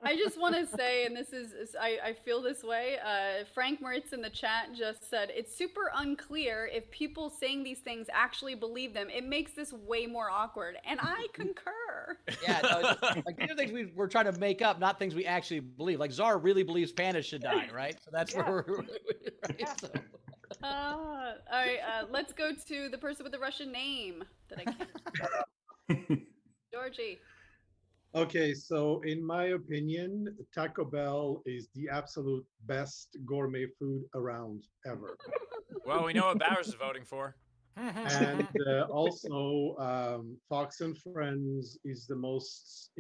I just want to say, and this is, I feel this way, Frank Moritz in the chat just said, it's super unclear if people saying these things actually believe them. It makes this way more awkward. And I concur. Yeah, no, like these are things we're trying to make up, not things we actually believe. Like Czar really believes pandas should die, right? So that's where we're right? So. All right, let's go to the person with the Russian name that I can't. Georgie. Okay, so in my opinion, Taco Bell is the absolute best gourmet food around ever. Well, we know what Bowers is voting for. And also, Fox and Friends is the most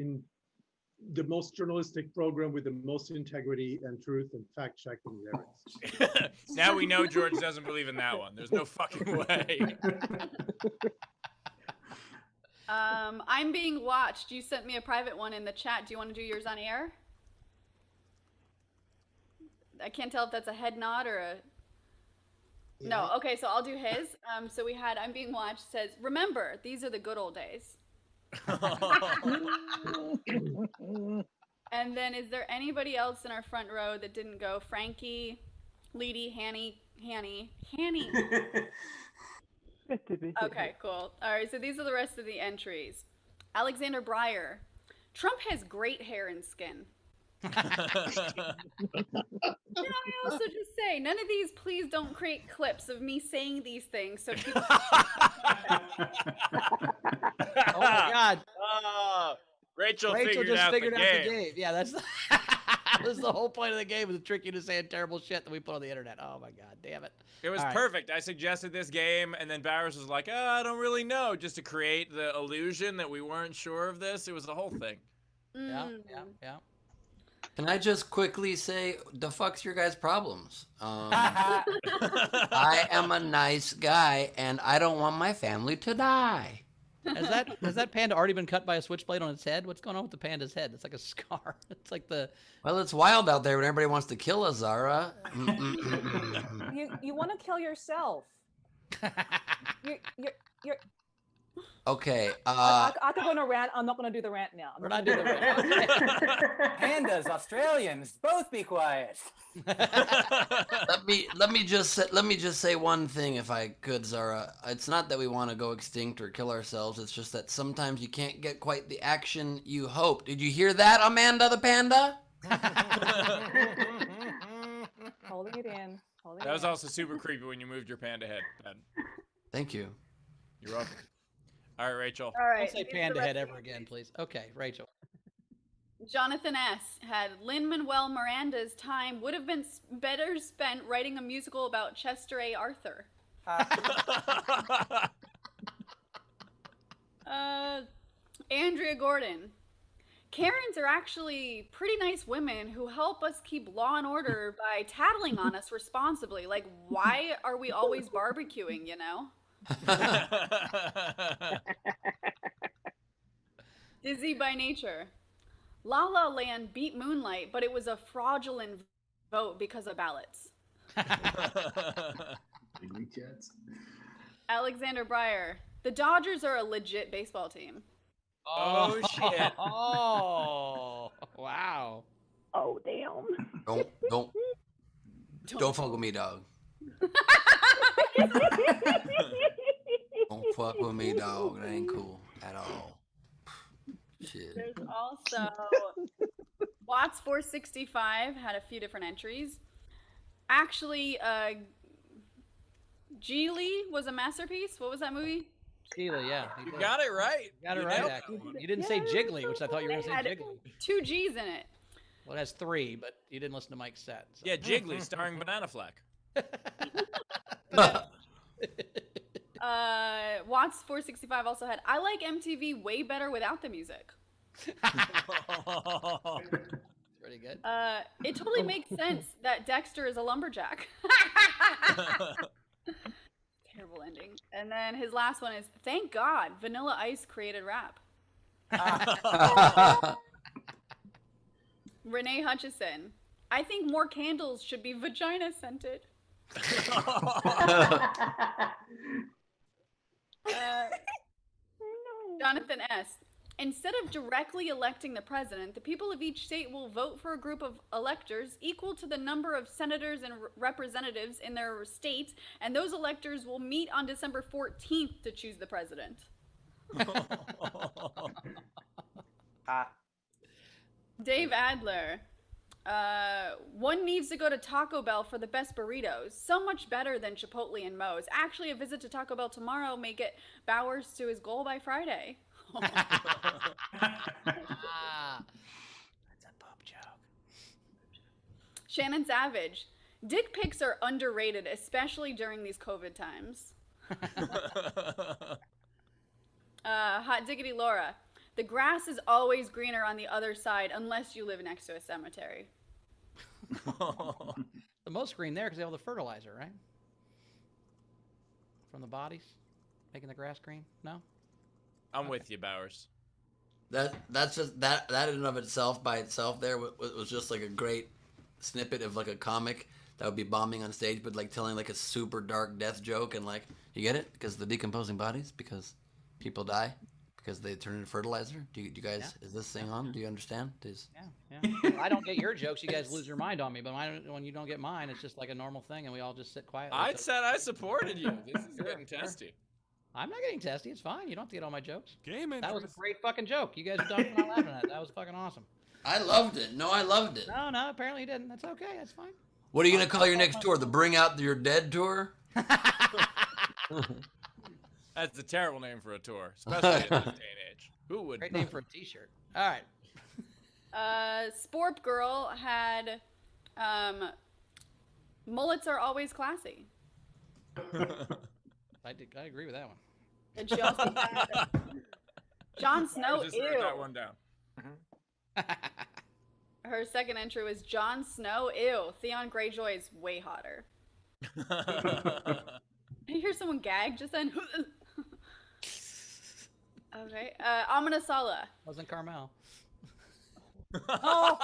journalistic program with the most integrity and truth and fact checking there is. Now we know George doesn't believe in that one. There's no fucking way. I'm being watched. You sent me a private one in the chat. Do you want to do yours on air? I can't tell if that's a head nod or a... Yeah. No, okay, so I'll do his. So we had I'm being watched says, remember, these are the good old days. And then is there anybody else in our front row that didn't go? Frankie, Leedy, Hanny. Okay, cool. All right, so these are the rest of the entries. Alexander Breyer. Trump has great hair and skin. Can I also just say, none of these, please don't create clips of me saying these things so people. Oh my God. Rachel Rachel figured just out figured the out the game. game. Yeah, that was the whole point of the game, was to trick you to saying terrible shit that we put on the internet. Oh my God, damn it. It was All right. perfect. I suggested this game, and then Bowers was like, I don't really know, just to create the illusion that we weren't sure of this. It was the whole thing. Yeah. Can I just quickly say, the fuck's your guys' problems? I am a nice guy, and I don't want my family to die. Has that panda already been cut by a switchblade on its head? What's going on with the panda's head? It's like a scar. It's like the. Well, it's wild out there when everybody wants to kill us, Zara. You want to kill yourself. You're Okay. I could go on a rant. I'm not going to do the rant now. We're not doing the rant. Pandas, Australians, both be quiet. let me just say one thing, if I could, Zara. It's not that we want to go extinct or kill ourselves. It's just that sometimes you can't get quite the action you hope. Did you hear that, Amanda the panda? Holding it in. That was also super creepy when you moved your panda head, Ben. Thank you. You're welcome. All right, Rachel. All right. Don't say panda head ever again, please. Okay, Rachel. Jonathan S. had Lin-Manuel Miranda's time would have been better spent writing a musical about Chester A. Arthur. Andrea Gordon. Karens are actually pretty nice women who help us keep law and order by tattling on us responsibly. Like, why are we always barbecuing, you know? Dizzy by nature. La La Land beat Moonlight, but it was a fraudulent vote because of ballots. Alexander Breyer. The Dodgers are a legit baseball team. Oh, shit. Oh, wow. Oh, damn. Don't fuck with me, dog. Don't fuck with me, dog. That ain't cool at all. Shit. There's also Watts 465 had a few different entries. Actually, Geely was a masterpiece. What was that movie? Geely, yeah. You got it right. Got it right, actually. You didn't say Jiggly, which I thought you were going to say Had Jiggly. 2 G's in it. Well, it has 3, but you didn't listen to Mike's set. So. Yeah, Jiggly, starring Banana Flack. Watts 465 also had, I like MTV way better without the music. Pretty good. It totally makes sense that Dexter is a lumberjack. Terrible ending. And then his last one is, thank God Vanilla Ice created rap. Renee Hutchison. I think more candles should be vagina scented. Jonathan S. Instead of directly electing the president, the people of each state will vote for a group of electors equal to the number of senators and representatives in their state, and those electors will meet on December 14th to choose the president. Dave Adler. One needs to go to Taco Bell for the best burritos. So much better than Chipotle and Moe's. Actually, a visit to Taco Bell tomorrow may get Bowers to his goal by Friday. That's a poop joke. Shannon Savage. Dick pics are underrated, especially during these COVID times. Hot Diggity Laura. The grass is always greener on the other side unless you live next to a cemetery. The most green there because they have all the fertilizer, right? From the bodies, making the grass green. No. I'm with you, Bowers. That's just that in and of itself by itself there was just like a great snippet of like a comic that would be bombing on stage, but like telling like a super dark death joke and like, you get it? Because the decomposing bodies, because people die, because they turn into fertilizer. Do you guys, is this thing on? Do you understand? Yeah. I don't get your jokes. You guys lose your mind on me, but when you don't get mine, it's just like a normal thing, and we all just sit quietly. I said I supported you. This is getting testy. I'm not getting testy. It's fine. You don't have to get all my jokes. Game That was a great fucking joke. You guys are done for not laughing at it. That was fucking awesome. I loved it. No, I loved it. No, apparently you didn't. That's okay. That's fine. What are you gonna call your next tour? The Bring Out Your Dead tour? That's a terrible name for a tour, especially in this day and age. Who would? Great name for a T-shirt. All right. Sporp Girl had mullets are always classy. I agree with that one. And she also had Jon Snow. I just wrote that one down. Her second entry was Jon Snow. Ew. Theon Greyjoy is way hotter. Did you hear someone gag just then? Okay. Amina Sala. Wasn't Carmel. Oh.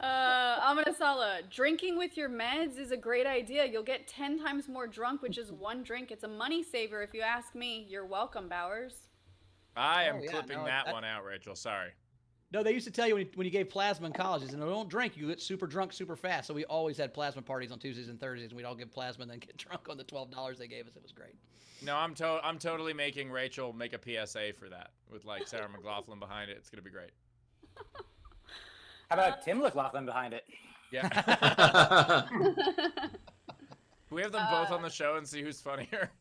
Amina Sala. Drinking with your meds is a great idea. You'll get 10 times more drunk, which is one drink. It's a money saver if you ask me. You're welcome, Bowers. I am clipping that one out, Rachel. Sorry. No, they used to tell you when you gave plasma in college, and don't drink, you get super drunk super fast. So we always had plasma parties on Tuesdays and Thursdays, and we'd all give plasma and then get drunk on the $12 they gave us. It was great. No, I'm totally making Rachel make a PSA for that with like Sarah McLaughlin behind it. It's gonna be great. How about Tim McLaughlin behind it? Yeah. Can we have them both on the show and see who's funnier?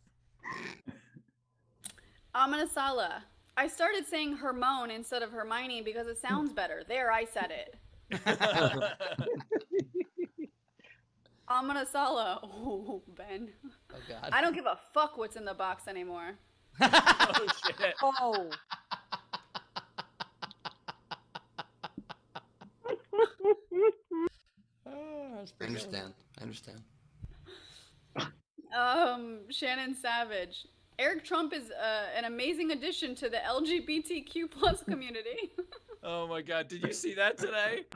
Amina Sala. I started saying Hermione instead of Hermione because it sounds better. There, I said it. Amina Sala. Oh, Ben. Oh, God. I don't give a fuck what's in the box anymore. Oh, shit. Oh. I understand. Shannon Savage. Eric Trump is an amazing addition to the LGBTQ plus community. Oh my God! Did you see that today?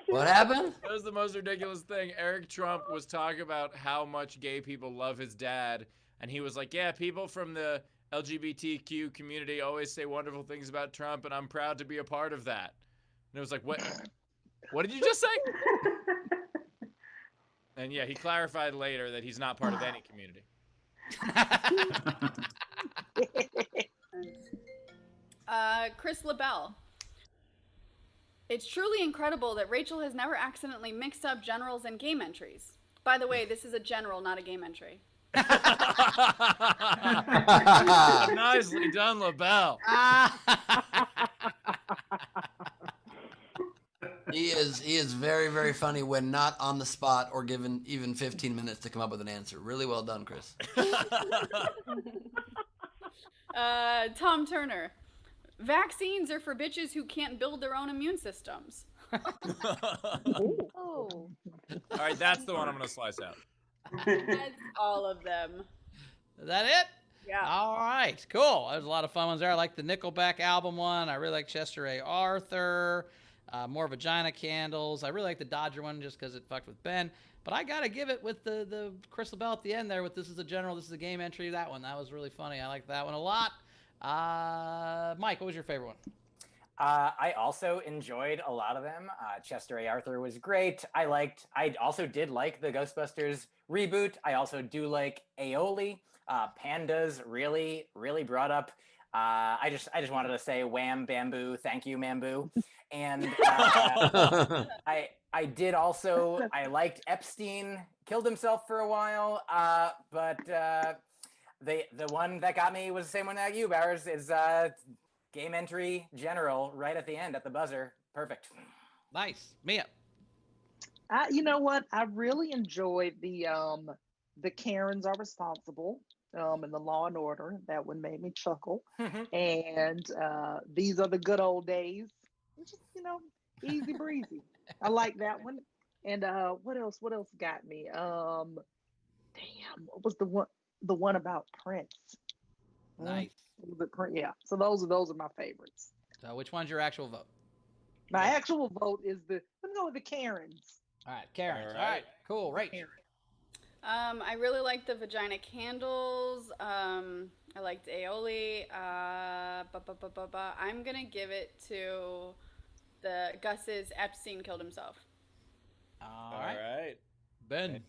What happened? That was the most ridiculous thing. Eric Trump was talking about how much gay people love his dad, and he was like, "Yeah, people from the LGBTQ community always say wonderful things about Trump, and I'm proud to be a part of that." And it was like, "What? What did you just say?" And yeah, he clarified later that he's not part of any community. Chris LaBelle. It's truly incredible that Rachel has never accidentally mixed up generals and game entries. By the way, this is a general, not a game entry. Nicely done, LaBelle. He is very, very funny when not on the spot or given even 15 minutes to come up with an answer. Really well done, Chris. Tom Turner. Vaccines are for bitches who can't build their own immune systems. Oh. All right, that's the one I'm going to slice out. That's all of them. Is that it? Yeah. All right, cool. There's a lot of fun ones there. I like the Nickelback album one. I really like Chester A. Arthur. More Vagina Candles. I really like the Dodger one just because it fucked with Ben. But I got to give it with the Chris LaBelle at the end there with This is a General, This is a Game entry. That one. That was really funny. I like that one a lot. Mike, what was your favorite one? I also enjoyed a lot of them. Chester A. Arthur was great. I also did like the Ghostbusters reboot. I also do like Aioli. Pandas really, really brought up. I just wanted to say wham, bamboo, thank you, Mamboo. And I did also, I liked Epstein, killed himself for a while, but the one that got me was the same one that you, Bowers, is game entry general right at the end at the buzzer. Perfect. Nice. Mia. You know what? I really enjoyed the Karens Are Responsible and the Law and Order. That one made me chuckle. And These Are the Good Old Days. It's just, easy breezy. I like that one. And what else got me? Damn, what was the one about Prince? Nice. Was it Prince? Yeah. So those are my favorites. So which one's your actual vote? My actual vote is let me go with the Karens. All right, Karens. All right, cool. Right. I really liked the Vagina Candles. I liked Aioli. I'm gonna give it to the Gus's Epstein killed himself. All right. Ben.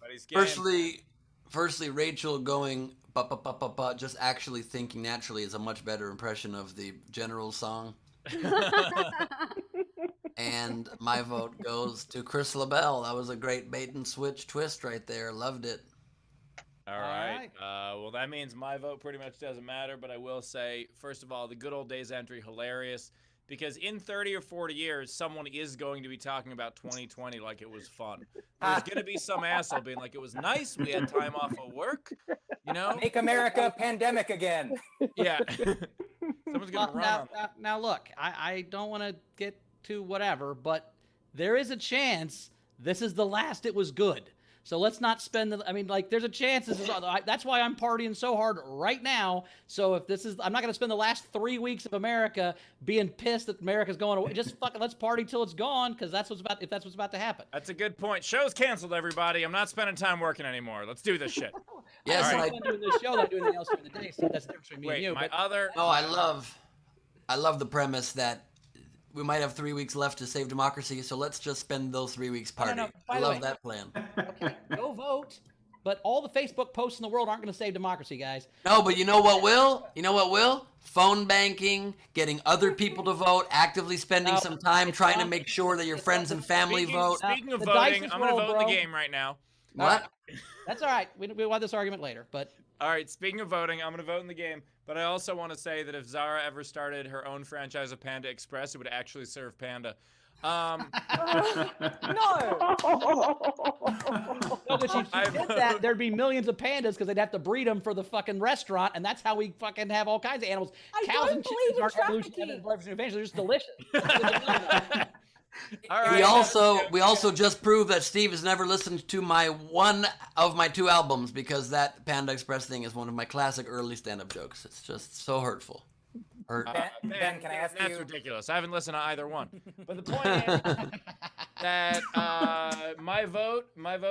Firstly, Rachel going ba ba ba ba ba, just actually thinking naturally is a much better impression of the general song. And my vote goes to Chris LaBelle. That was a great bait and switch twist right there. Loved it. All right. Well, that means my vote pretty much doesn't matter, but I will say, first of all, the good old days entry, hilarious. Because in 30 or 40 years, someone is going to be talking about 2020 like it was fun. There's going to be some asshole being like, it was nice. We had time off of work. You know? Make America pandemic again. Yeah. Someone's going to run on that. Now, look, I don't want to get to whatever, but there is a chance this is the last it was good. So let's not spend the, I mean, like, there's a chance this is, that's why I'm partying so hard right now. So if this is, I'm not going to spend the last 3 weeks of America being pissed that America's going away. Just fucking let's party till it's gone, because that's what's about, if that's what's about to happen. That's a good point. Show's canceled, everybody. I'm not spending time working anymore. Let's do this shit. Yes, I'm doing this show, not doing anything else during the day, so that's the difference between me and you. My But other... No, I love the premise that we might have 3 weeks left to save democracy, so let's just spend those 3 weeks partying. No. I By the love way- that plan. okay, go vote. But all the Facebook posts in the world aren't going to save democracy, guys. No, but you know what will? You know what will? Phone banking, getting other people to vote, actively spending some time trying to make sure that your friends and family vote. Speaking of The dice voting, is I'm going to rolled, vote in bro. the game right now. What? That's all right. We'll have this argument later. But All right, speaking of voting, I'm going to vote in the game. But I also want to say that if Zara ever started her own franchise of Panda Express, it would actually serve Panda. No. no, but if she did that, there'd be millions of pandas because they'd have to breed them for the fucking restaurant, and that's how we fucking have all kinds of animals. I Cows don't and believe chickens in aren't evolution, trafficking. they're just delicious. All right, We also just proved that Steve has never listened to one of my 2 albums, because that Panda Express thing is one of my classic early stand-up jokes. It's just so hurtful. Ben, can I ask that's you? ridiculous. I haven't listened to either one. But the point is that my vote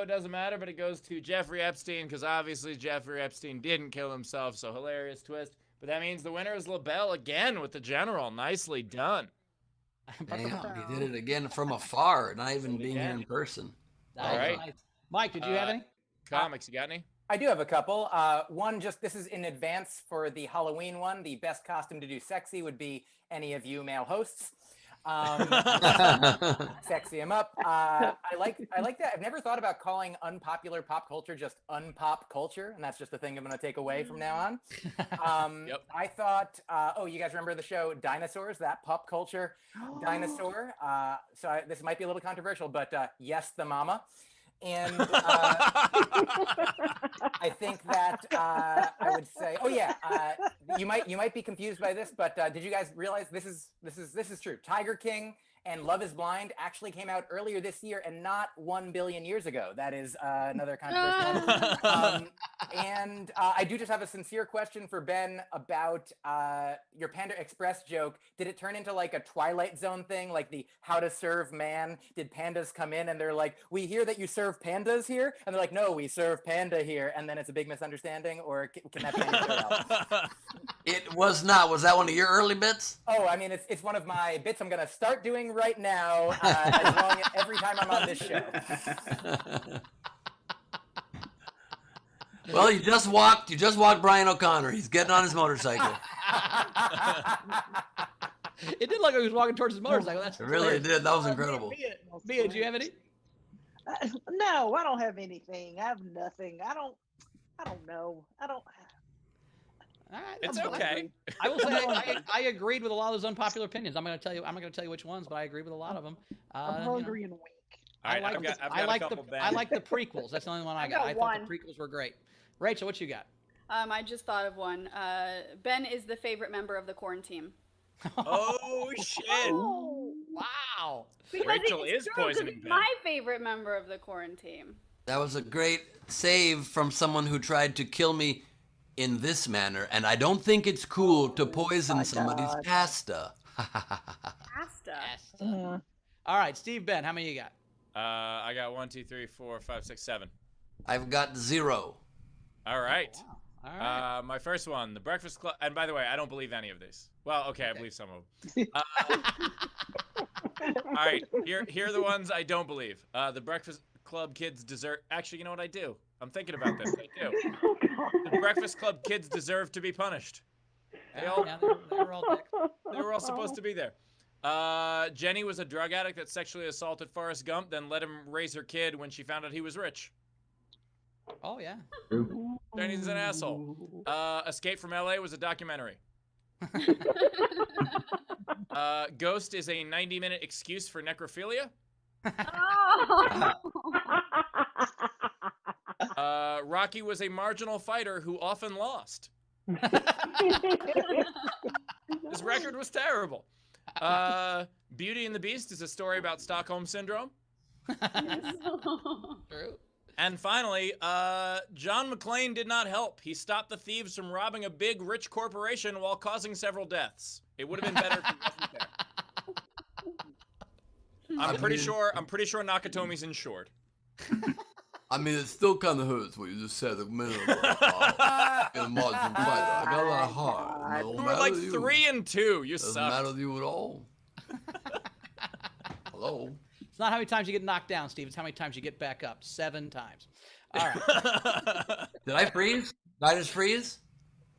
doesn't matter, but it goes to Jeffrey Epstein, because obviously Jeffrey Epstein didn't kill himself, so hilarious twist. But that means the winner is LaBelle again with the general. Nicely done. Damn, he did it again from afar, not even being here in person. All right. Mike, did you have any? Comics, you got any? I do have a couple. One, just this is in advance for the Halloween one. The best costume to do sexy would be any of you male hosts. Sexy him up. I like that. I've never thought about calling unpopular pop culture just unpop culture, and that's just the thing I'm going to take away from now on. Yep. I thought, you guys remember the show Dinosaurs, that pop culture dinosaur? This might be a little controversial, but yes, the mama. And I think that I would say, you might be confused by this, but did you guys realize this is true? Tiger King and Love is Blind actually came out earlier this year and not 1 billion years ago. That is another controversial one. And I do just have a sincere question for Ben about your Panda Express joke. Did it turn into like a Twilight Zone thing, like the How to Serve Man? Did pandas come in and they're like, we hear that you serve pandas here? And they're like, no, we serve panda here. And then it's a big misunderstanding, or can that be anything else? It was not. Was that one of your early bits? Oh, I mean, it's one of my bits I'm going to start doing right now, every time I'm on this show. Well, you just walked Brian O'Connor. He's getting on his motorcycle. It did look like he was walking towards his motorcycle. That's It really did. That was incredible. Mia, do you have any? No, I don't have anything. I have nothing. I don't know. It's okay. I will say I agreed with a lot of those unpopular opinions. I'm not going to tell you which ones, but I agree with a lot of them. I'm hungry and weak. All right, I've got a couple, Ben. I like the prequels. That's the only one I got. I thought the prequels were great. Rachel, what you got? I just thought of one. Ben is the favorite member of the quarantine. Oh shit! Oh, wow. Rachel is poisoning he's Ben. my favorite member of the quarantine. That was a great save from someone who tried to kill me in this manner, and I don't think it's cool to poison somebody's pasta. Pasta. All right, Steve, Ben, how many you got? I got 1, 2, 3, 4, 5, 6, 7. I've got 0. All right. All right. My first one, The Breakfast Club. And by the way, I don't believe any of these. Well, okay. I believe some of them. All right. Here are the ones I don't believe. The Breakfast Club kids dessert. Actually, you know what I do? I'm thinking about this. I do. The Breakfast Club kids deserve to be punished. They all, Yeah, they were all dicks. they were all supposed to be there. Jenny was a drug addict that sexually assaulted Forrest Gump, then let him raise her kid when she found out he was rich. Oh yeah. True. Jenny's an asshole. Escape from LA was a documentary. Ghost is a 90-minute excuse for necrophilia. Rocky was a marginal fighter who often lost. His record was terrible. Beauty and the Beast is a story about Stockholm Syndrome. True. And finally, John McClane did not help. He stopped the thieves from robbing a big, rich corporation while causing several deaths. It would have been better if he wasn't there. I'm pretty sure Nakatomi's insured. I mean, it still kind of hurts what you just said a minute ago. In a margin fighter. I got a lot of heart. You were like 3-2. You Doesn't suck. matter to you at all. Hello. It's not how many times you get knocked down, Steve. It's how many times you get back up. 7 times. All right. Did I freeze? Did I just freeze?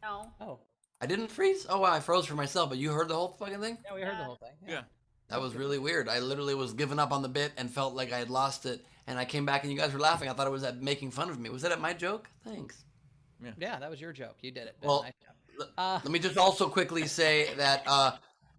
No. Oh. I didn't freeze? Oh, wow, I froze for myself, but you heard the whole fucking thing? Yeah, we heard the whole thing. Yeah. That was really weird. I literally was giving up on the bit and felt like I had lost it, and I came back and you guys were laughing. I thought it was at making fun of me. Was that at my joke? Thanks. Yeah, that was your joke. You did it. Well, Nice job. let me just also quickly say that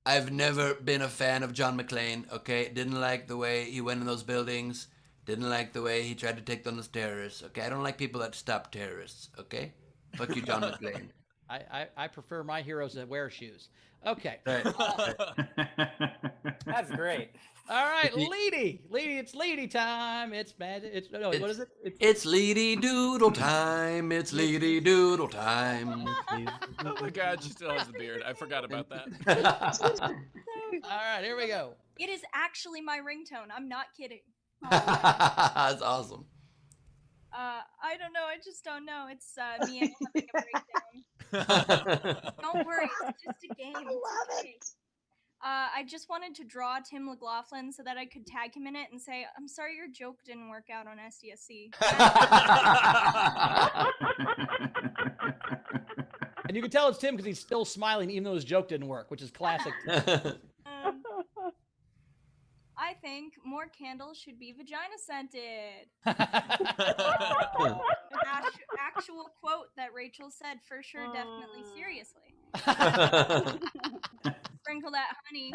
I've never been a fan of John McClane, okay? Didn't like the way he went in those buildings. Didn't like the way he tried to take down those terrorists, okay? I don't like people that stop terrorists, okay? Fuck you, John McClane. I prefer my heroes that wear shoes. Okay. Right. That's great. All right, Leedy. Leedy, it's Leedy time. It's magic. What is it? It's Leedy Doodle time. It's Leedy Doodle time. Oh my God, she still has the beard. I forgot about that. All right, here we go. It is actually my ringtone. I'm not kidding. That's awesome. I don't know. I just don't know. It's me and having a breakdown. Don't worry. It's just a game. I love it. I just wanted to draw Tim McLaughlin so that I could tag him in it and say, I'm sorry your joke didn't work out on SDSC. And you can tell it's Tim because he's still smiling even though his joke didn't work, which is classic. I think more candles should be vagina scented. Actual quote that Rachel said, for sure, definitely, seriously. Sprinkle that honey.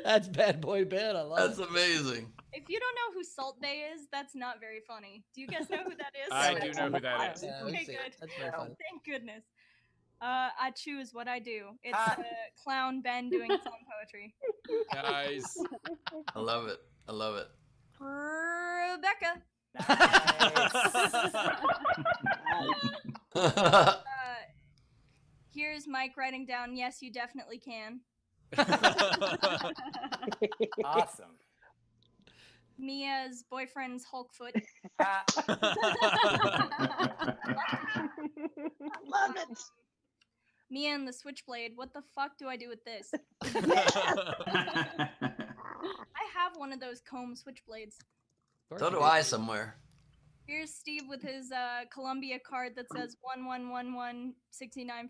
That's bad boy Ben. I love That's amazing. If you don't know who Salt Bay is, that's not very funny. Do you guys know who that is? I do know who that is. Yeah, Okay, see it. good. That's very funny. Thank goodness. I choose what I do. It's Clown Ben doing song poetry. Nice. I love it. I love it. Rebecca. Here's Mike writing down, yes, you definitely can. Awesome. Mia's boyfriend's Hulkfoot. Love it. Mia and the Switchblade. What the fuck do I do with this? I have one of those comb switchblades. So do I somewhere. Here's Steve with his Columbia card that says 111169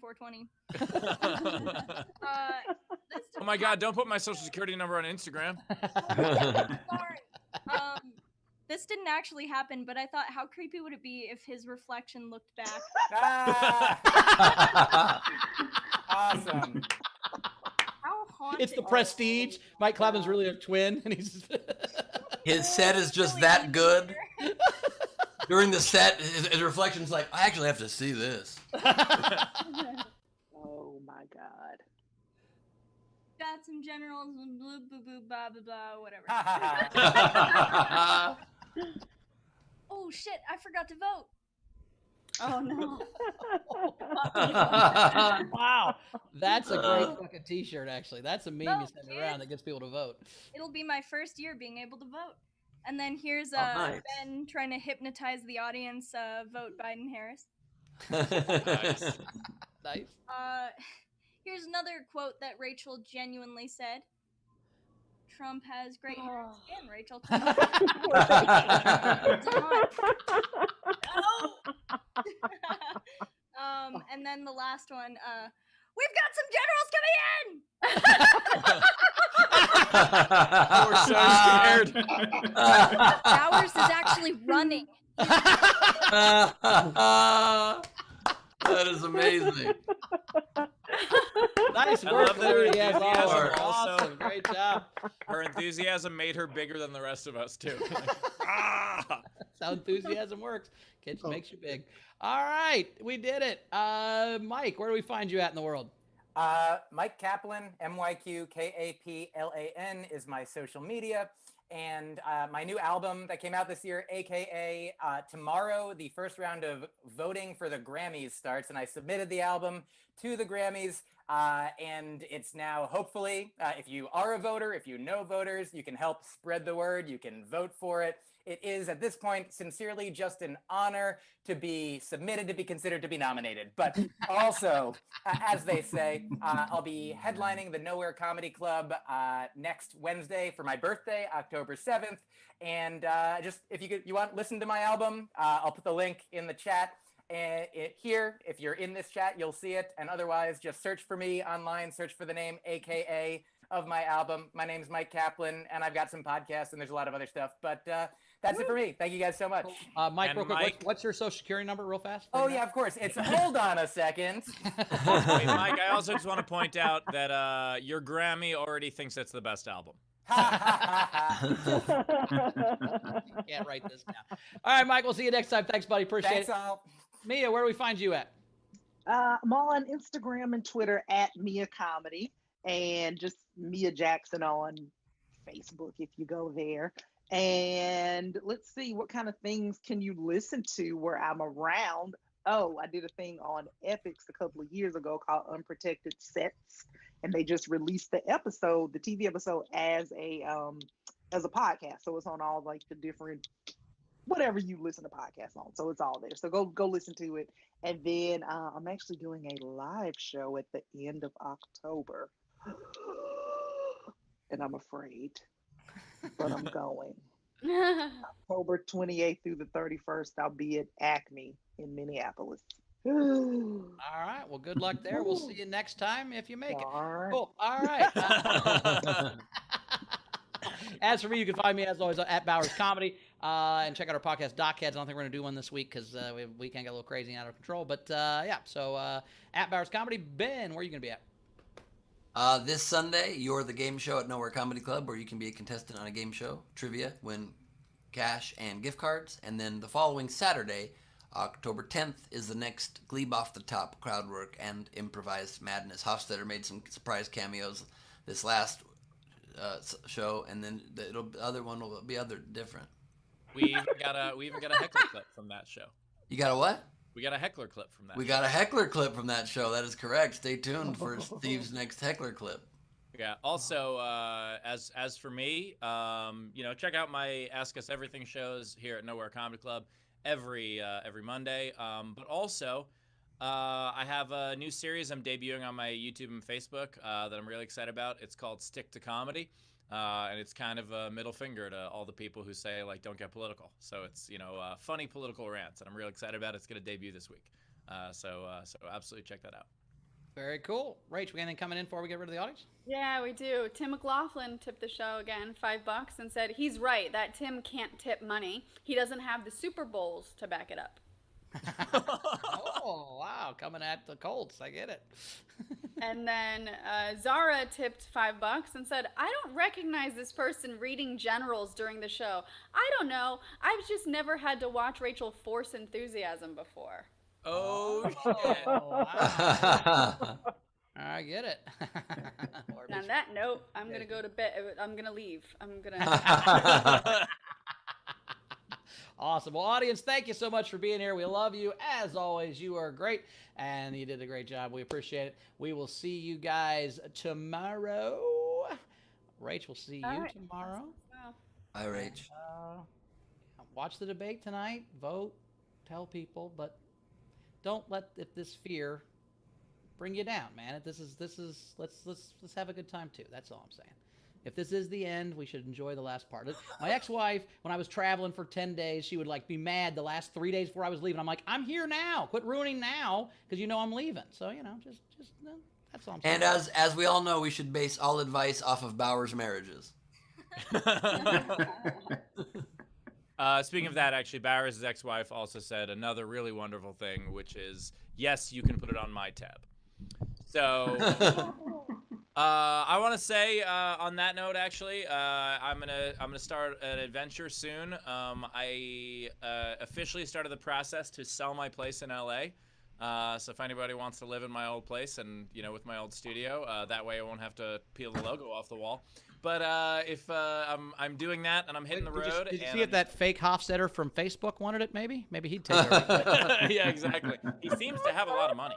Oh my God, don't put my social security number on Instagram. Sorry. This didn't actually happen, but I thought, how creepy would it be if his reflection looked back? Awesome. How haunted. It's the Prestige. Mike Clapton's really a twin, and he's just His set is just that good. During the set, his reflection's like, I actually have to see this. Oh my God. Got some generals, blah, blah, blah, blah, blah, blah, whatever. Oh shit, I forgot to vote. Oh no. Wow. That's a great fucking t-shirt, actually. That's a meme you Vote, send around that gets people to vote. It'll be my first year being able to vote. And then here's nice. Ben trying to hypnotize the audience, vote Biden Harris. Nice. Nice. Here's another quote that Rachel genuinely said. Trump has great hair and skin. Rachel. And then the last one, we've got some generals coming in. We're so scared. Bowers is actually running. That is amazing. Nice I work, love that her Louie, as enthusiasm always. also. Awesome. Great job. Her enthusiasm made her bigger than the rest of us too. That's how enthusiasm works. Kids makes you big. All right, we did it. Mike, where do we find you at in the world? Mike Kaplan, MyQKaplan is my social media. And my new album that came out this year, AKA tomorrow, the first round of voting for the Grammys starts. And I submitted the album to the Grammys. And it's now, hopefully, if you are a voter, if you know voters, you can help spread the word. You can vote for it. It is, at this point, sincerely just an honor to be submitted, to be considered, to be nominated. But also, as they say, I'll be headlining the Nowhere Comedy Club next Wednesday for my birthday, October 7th. And just, if you want, listen to my album. I'll put the link in the chat. Here, if you're in this chat, you'll see it. And otherwise, just search for me online, search for the name AKA of my album. My name's Mike Kaplan, and I've got some podcasts, and there's a lot of other stuff. But that's it for me. Thank you guys so much. Mike, real quick, what's your social security number real fast? Oh, yeah, of course. It's, hold on a second. Wait, Mike, I also just want to point out that your Grammy already thinks that's the best album. Can't write this down. All right, Mike, we'll see you next time. Thanks, buddy. Appreciate Thanks it. all. Mia, where do we find you at? I'm on Instagram and Twitter at Mia Comedy, and just Mia Jackson on Facebook if you go there. And let's see, what kind of things can you listen to where I'm around? Oh, I did a thing on Epics a couple of years ago called Unprotected Sets, and they just released the episode, the TV episode, as a podcast. So it's on all like the different, whatever you listen to podcasts on. So it's all there. So go listen to it. And then I'm actually doing a live show at the end of October, and I'm afraid, but I'm going. October 28th through the 31st, I'll be at Acme in Minneapolis. All right. Well, good luck there. We'll see you next time if you make it. All right. Cool. All right. As for me, you can find me, as always, at Bowers Comedy. And check out our podcast, Doc Heads. I don't think we're going to do one this week because we can get a little crazy and out of control. But, yeah. So, at Bowers Comedy. Ben, where are you going to be at? This Sunday, you're the game show at Nowhere Comedy Club, where you can be a contestant on a game show, trivia, win cash and gift cards. And then the following Saturday, October 10th, is the next Glebe Off the Top crowd work and improvised madness. Hofstetter made some surprise cameos this last show, and then the other one will be different. We even got a heckler clip from that show. You got a what? We got a heckler clip from that. We got a heckler clip from that show. That is correct. Stay tuned for Steve's next heckler clip. Yeah. Also, as for me, check out my Ask Us Everything shows here at Nowhere Comedy Club every Monday. But also, I have a new series I'm debuting on my YouTube and Facebook that I'm really excited about. It's called Stick to Comedy. And it's kind of a middle finger to all the people who say, like, don't get political. So it's, funny political rants, and I'm really excited about it. It's going to debut this week. So absolutely check that out. Very cool. Rach, we got anything coming in before we get rid of the audience? Yeah, we do. Tim McLaughlin tipped the show again, $5, and said he's right that Tim can't tip money. He doesn't have the Super Bowls to back it up. Oh, wow. Coming at the Colts. I get it. And then Zara tipped $5 and said, I don't recognize this person reading generals during the show. I don't know. I've just never had to watch Rachel force enthusiasm before. Oh, shit. Wow. I get it. And on that note, I'm going to go to bed. I'm going to leave. I'm going to... Awesome. Well, audience, thank you so much for being here. We love you. As always, you are great, and you did a great job. We appreciate it. We will see you guys tomorrow. Rach, we'll see you tomorrow. Hi, Rach. Watch the debate tonight. Vote. Tell people, but don't let this fear bring you down, man. Let's have a good time too. That's all I'm saying. if this is the end, we should enjoy the last part. My ex-wife, when I was traveling for 10 days, she would like be mad the last 3 days before I was leaving. I'm like, I'm here now. Quit ruining now because you know I'm leaving. So, you know, just that's all I'm saying. And as we all know, we should base all advice off of Bauer's marriages. Speaking of that, actually, Barris' ex-wife also said another really wonderful thing, which is, yes, you can put it on my tab. So, I want to say on that note, actually, I'm gonna start an adventure soon. I officially started the process to sell my place in LA. So if anybody wants to live in my old place and with my old studio, that way I won't have to peel the logo off the wall. But if I'm doing that and I'm hitting the road, did you see if that fake Hofstetter from Facebook wanted it? Maybe he'd take it. Yeah, exactly. He seems to have a lot of money.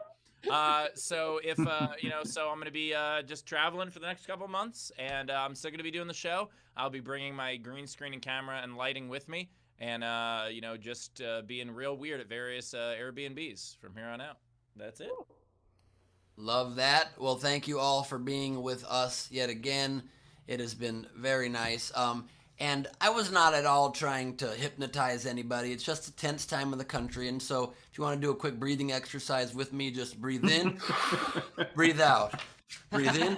So if so I'm gonna be just traveling for the next couple months, and I'm still gonna be doing the show. I'll be bringing my green screen and camera and lighting with me, and just being real weird at various Airbnbs from here on out. That's it. Love that. Well, thank you all for being with us yet again. It has been very nice. And I was not at all trying to hypnotize anybody. It's just a tense time in the country. And so if you want to do a quick breathing exercise with me, just breathe in, breathe out, breathe in,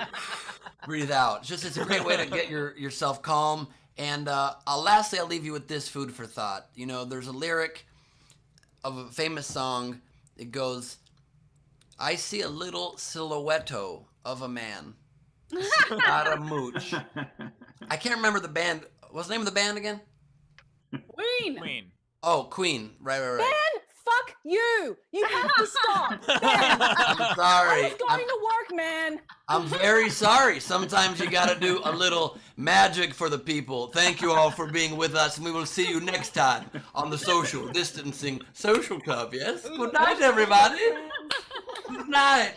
breathe out. It's a great way to get yourself calm. And lastly, I'll leave you with this food for thought. There's a lyric of a famous song. It goes, I see a little silhouette of a man. Not a mooch. I can't remember the band. What's the name of the band again? Queen. Oh, Queen. Right. Ben, fuck you. You have to stop. Ben, I'm sorry. I was going to work, man. I'm very sorry. Sometimes you got to do a little magic for the people. Thank you all for being with us, and we will see you next time on the Social Distancing Social Club. Yes? Good night, everybody. Good night.